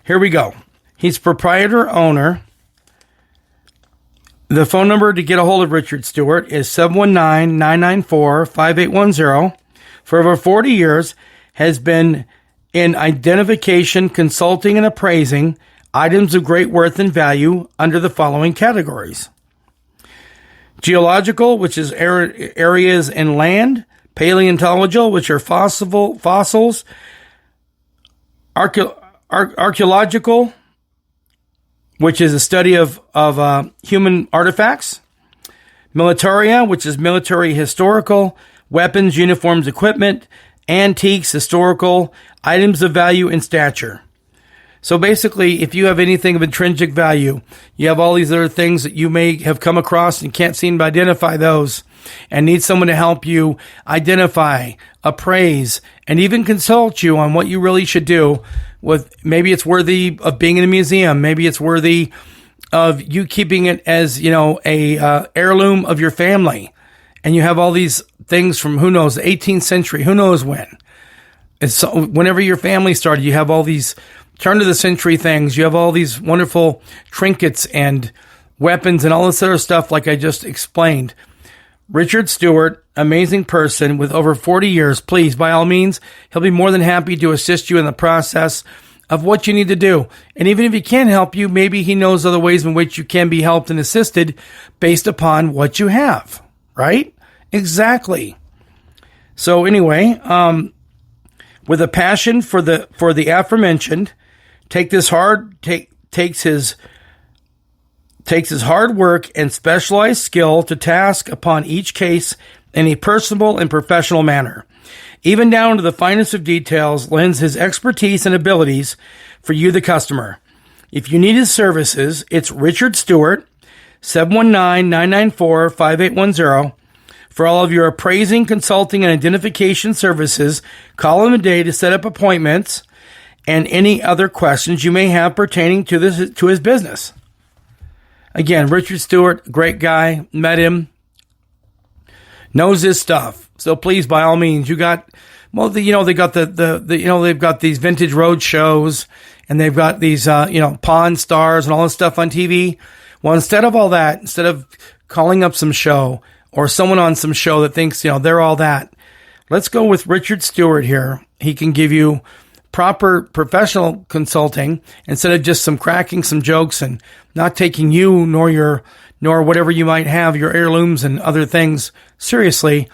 Here we go. He's proprietor owner. The phone number to get a hold of Richard Stewart is 719-994-5810. For over 40 years, has been in identification, consulting, and appraising items of great worth and value under the following categories: geological, which is areas in land; paleontological, which are fossils; archaeological, which is a study of human artifacts; militaria, which is military historical; weapons, uniforms, equipment; antiques, historical, items of value and stature. So basically, if you have anything of intrinsic value, you have all these other things that you may have come across and can't seem to identify those, and need someone to help you identify, appraise, and even consult you on what you really should do with. Maybe it's worthy of being in a museum. Maybe it's worthy of you keeping it as, a heirloom of your family. And you have all these things from, who knows, the 18th century, who knows when. It's whenever your family started, you have all these turn of the century things. You have all these wonderful trinkets and weapons and all this other stuff like I just explained. Richard Stewart, amazing person with over 40 years. Please, by all means, he'll be more than happy to assist you in the process of what you need to do. And even if he can't help you, maybe he knows other ways in which you can be helped and assisted based upon what you have, right? Exactly. So anyway, with a passion for the aforementioned, takes his hard work and specialized skill to task upon each case in a personable and professional manner. Even down to the finest of details, lends his expertise and abilities for you, the customer. If you need his services, it's Richard Stewart, 719-994-5810. For all of your appraising, consulting, and identification services, call him today to set up appointments and any other questions you may have pertaining to his business. Again, Richard Stewart, great guy, met him, knows his stuff. So please, by all means, they got they've got these vintage road shows, and they've got these Pawn Stars and all this stuff on TV. Well, instead of calling up some show or someone on some show that thinks they're all that, let's go with Richard Stewart here. He can give you proper professional consulting instead of just some cracking some jokes and not taking you nor whatever you might have, your heirlooms and other things, seriously.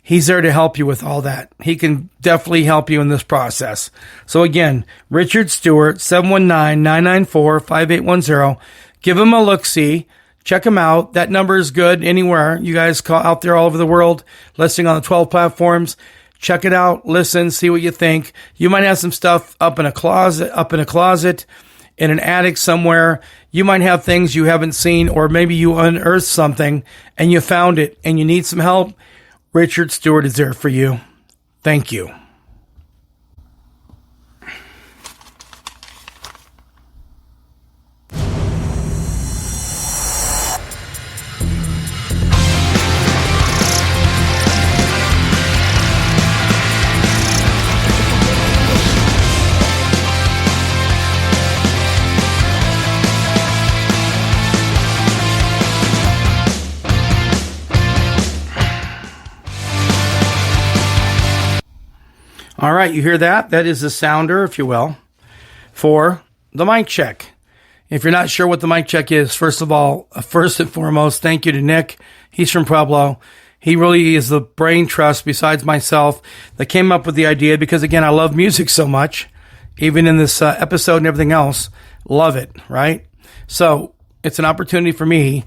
He's there to help you with all that. He can definitely help you in this process. So again, Richard Stewart, 719-994-5810. Give him a look-see. Check him out. That number is good anywhere. You guys call out there all over the world, listening on the 12 platforms. Check it out. Listen, see what you think. You might have some stuff up in a closet, in an attic somewhere. You might have things you haven't seen, or maybe you unearthed something and you found it and you need some help. Richard Stewart is there for you. Thank you. All right, you hear that? That is the sounder, if you will, for the mic check. If you're not sure what the mic check is, first and foremost, thank you to Nick. He's from Pueblo. He really is the brain trust, besides myself, that came up with the idea because, again, I love music so much, even in this episode and everything else. Love it, right? So it's an opportunity for me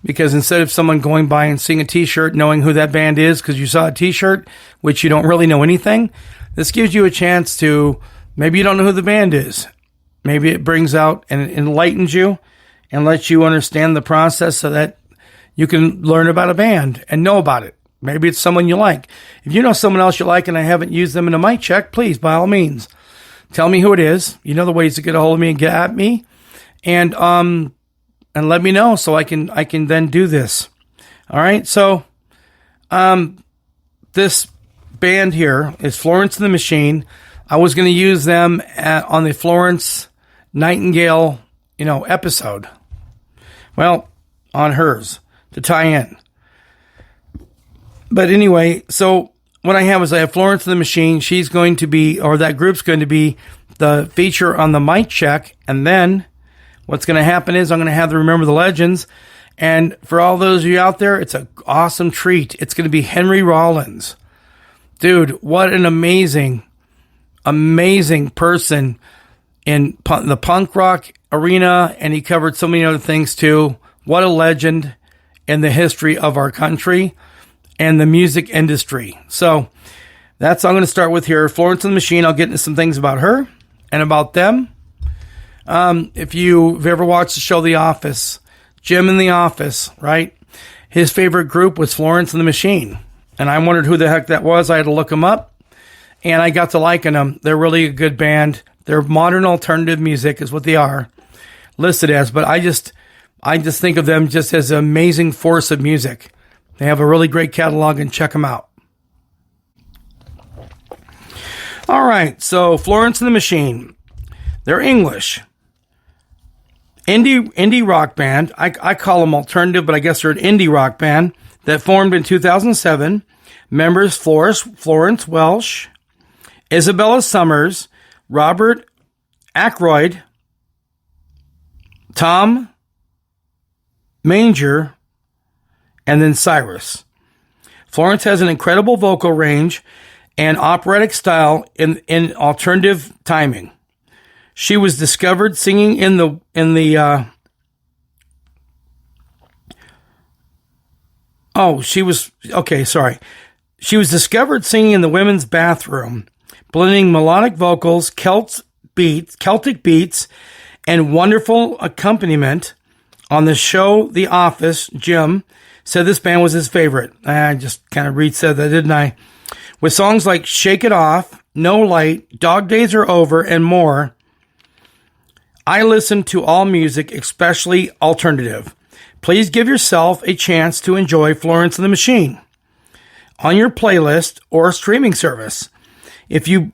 because instead of someone going by and seeing a T-shirt, knowing who that band is because you saw a T-shirt, which you don't really know anything, this gives you a chance to, maybe you don't know who the band is. Maybe it brings out and enlightens you and lets you understand the process so that you can learn about a band and know about it. Maybe it's someone you like. If you know someone else you like and I haven't used them in a mic check, please, by all means, tell me who it is. You know the ways to get a hold of me and get at me. And let me know so I can then do this. All right. So, this band here is Florence and the Machine. I was going to use them on the Florence Nightingale, episode. Well, on hers to tie in. But anyway, so what I have is I have Florence and the Machine. She's going to be, or that group's going to be the feature on the mic check. And then what's going to happen is I'm going to have to remember the legends. And for all those of you out there, it's an awesome treat. It's going to be Henry Rollins. Dude, what an amazing person in the punk rock arena. And he covered so many other things too. What a legend in the history of our country and the music industry. So that's what I'm going to start with here. Florence and the Machine. I'll get into some things about her and about them. If you've ever watched the show The Office, Jim in The Office, right? His favorite group was Florence and the Machine. And I wondered who the heck that was. I had to look them up. And I got to liking them. They're really a good band. They're modern alternative music is what they are listed as. But I just think of them just as an amazing force of music. They have a really great catalog and check them out. All right. So Florence and the Machine. They're English. Indie rock band. I call them alternative, but I guess they're an indie rock band that formed in 2007. Members Florence Welsh, Isabella Summers, Robert Ackroyd, Tom Manger, and then Cyrus. Florence has an incredible vocal range and operatic style in alternative timing. She was discovered singing She was discovered singing in the women's bathroom, blending melodic vocals, Celtic beats, and wonderful accompaniment. On the show The Office, Jim said this band was his favorite. I just kind of said that, didn't I? With songs like Shake It Off, No Light, Dog Days Are Over, and more. I listen to all music, especially alternative. Please give yourself a chance to enjoy Florence and the Machine on your playlist or streaming service. If you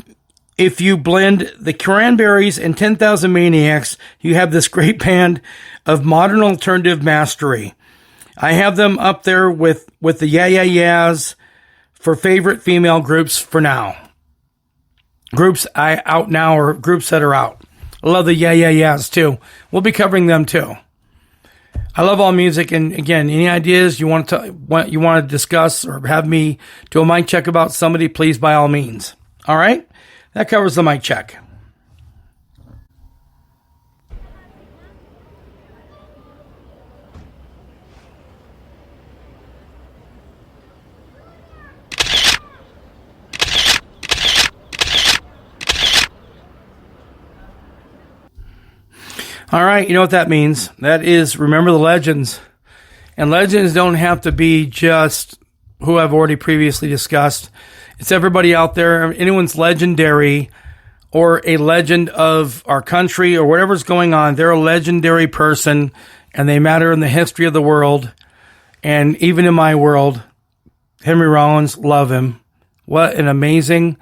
blend the Cranberries and 10,000 Maniacs, you have this great band of modern alternative mastery. I have them up there with the Yeah Yeah Yeahs for favorite female groups for now. Groups out now or groups that are out. I love the Yeah Yeah Yeahs too. We'll be covering them too. I love all music, and again, any ideas you want to discuss or have me do a mic check about somebody, please, by all means. All right, that covers the mic check. All right, you know what that means. That is, remember the legends. And legends don't have to be just who I've already previously discussed. It's everybody out there. Anyone's legendary or a legend of our country or whatever's going on. They're a legendary person, and they matter in the history of the world. And even in my world, Henry Rollins, love him. What an amazing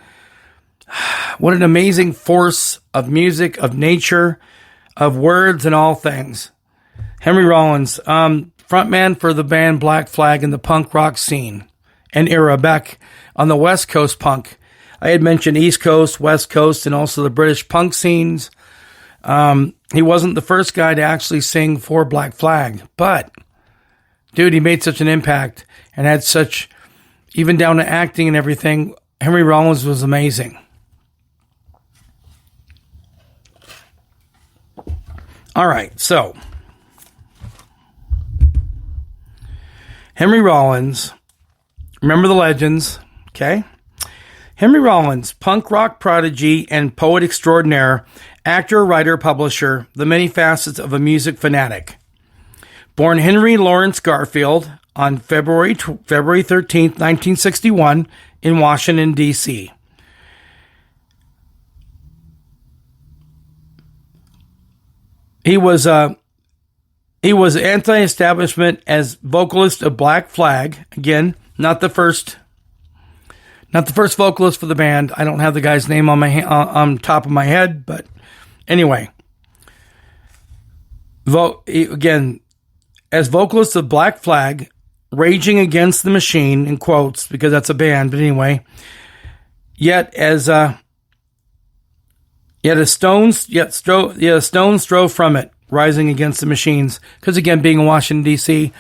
force of music, of nature, of words and all things. Henry Rollins, frontman for the band Black Flag in the punk rock scene and era back on the West Coast punk. I had mentioned East Coast, West Coast, and also the British punk scenes. He wasn't the first guy to actually sing for Black Flag, but dude, he made such an impact and had such, even down to acting and everything. Henry Rollins was amazing. All right, so Henry Rollins, remember the legends, okay? Henry Rollins, punk rock prodigy and poet extraordinaire, actor, writer, publisher, the many facets of a music fanatic. Born Henry Lawrence Garfield on February 13th, 1961 in Washington, D.C. He was anti-establishment as vocalist of Black Flag. Again, not the first vocalist for the band. I don't have the guy's name on top of my head, but anyway. Again, as vocalist of Black Flag, Raging Against the Machine, in quotes, because that's a band, but anyway. Yet a stone's throw from it, rising against the machines. Because again, being in Washington, D.C.,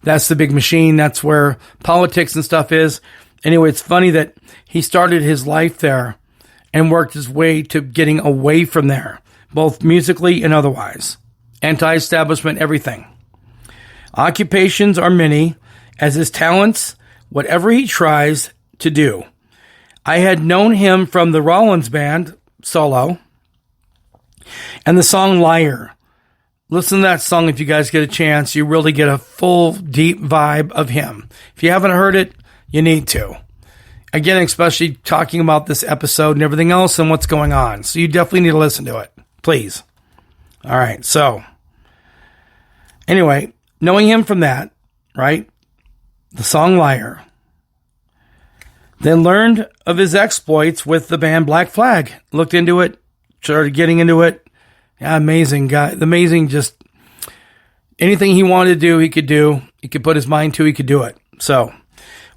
that's the big machine. That's where politics and stuff is. Anyway, it's funny that he started his life there and worked his way to getting away from there, both musically and otherwise. Anti-establishment, everything. Occupations are many, as his talents, whatever he tries to do. I had known him from the Rollins Band, solo, and the song Liar. Listen to that song if you guys get a chance. You really get a full, deep vibe of him. If you haven't heard it, you need to. Again, especially talking about this episode and everything else and what's going on. So you definitely need to listen to it. Please. All right. So, anyway, knowing him from that, right? The song Liar. Then learned of his exploits with the band Black Flag. Looked into it. Started getting into it. Yeah, amazing guy. Amazing, just anything he wanted to do, he could do. He could put his mind to, he could do it. So,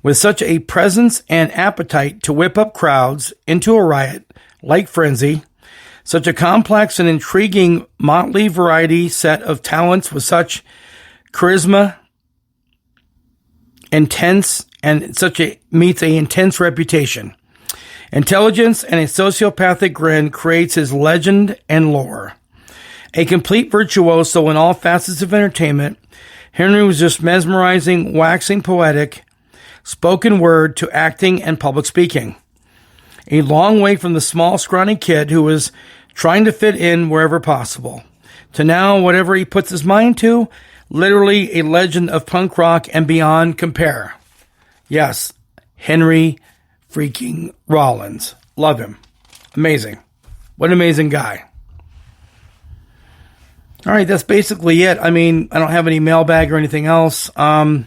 with such a presence and appetite to whip up crowds into a riot like frenzy, such a complex and intriguing motley variety set of talents with such charisma, intense, and meets a intense reputation. Intelligence and a sociopathic grin creates his legend and lore. A complete virtuoso in all facets of entertainment, Henry was just mesmerizing, waxing poetic, spoken word to acting and public speaking. A long way from the small, scrawny kid who was trying to fit in wherever possible, to now whatever he puts his mind to, literally a legend of punk rock and beyond compare. Yes, Henry freaking Rollins. Love him. Amazing. What an amazing guy. All right, that's basically it. I mean, I don't have any mailbag or anything else. And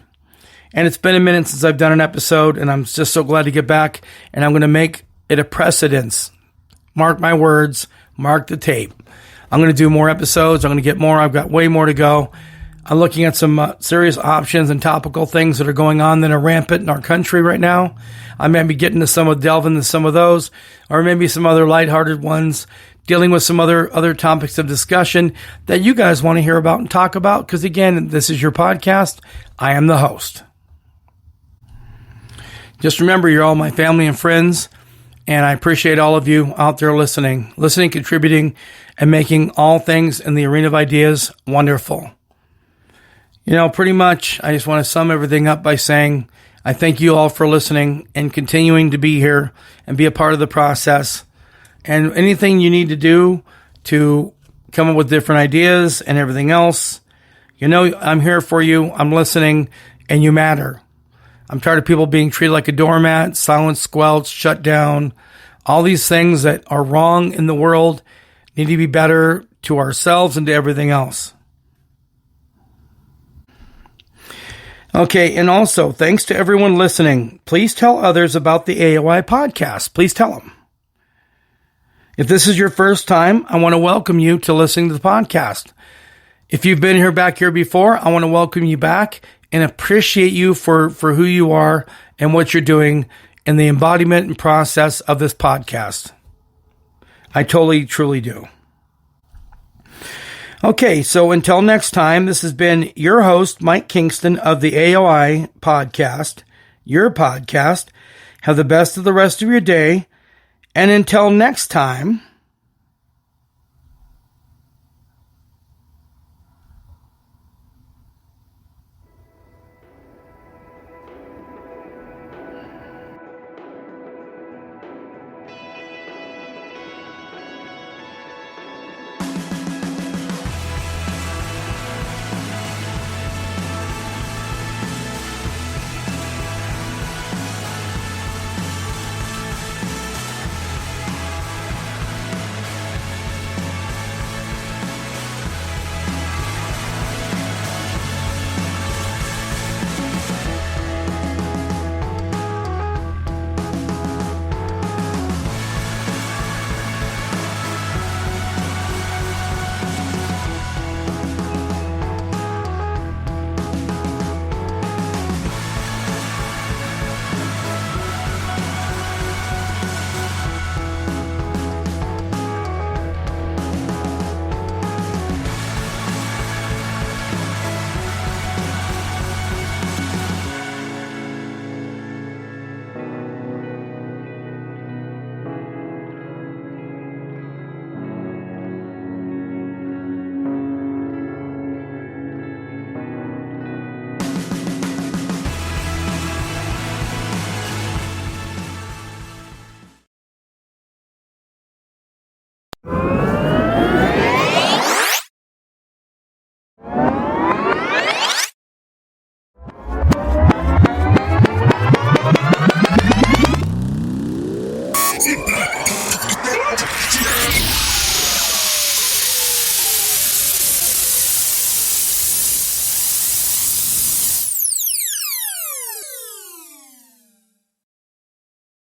it's been a minute since I've done an episode, and I'm just so glad to get back. And I'm going to make it a precedence. Mark my words. Mark the tape. I'm going to do more episodes. I'm going to get more. I've got way more to go. I'm looking at some serious options and topical things that are going on that are rampant in our country right now. I may be getting to delve into some of those, or maybe some other lighthearted ones, dealing with some other topics of discussion that you guys want to hear about and talk about. Because again, this is your podcast. I am the host. Just remember, you're all my family and friends, and I appreciate all of you out there listening, contributing, and making all things in the arena of ideas wonderful. You know, pretty much, I just want to sum everything up by saying I thank you all for listening and continuing to be here and be a part of the process. And anything you need to do to come up with different ideas and everything else, you know, I'm here for you. I'm listening, and you matter. I'm tired of people being treated like a doormat, silenced, squelched, shut down. All these things that are wrong in the world need to be better to ourselves and to everything else. Okay, and also, thanks to everyone listening. Please tell others about the AOI podcast. Please tell them. If this is your first time, I want to welcome you to listening to the podcast. If you've been back here before, I want to welcome you back and appreciate you for who you are and what you're doing in the embodiment and process of this podcast. I totally, truly do. Okay, so until next time, this has been your host, Mike Kingston of the AOI podcast, your podcast. Have the best of the rest of your day. And until next time,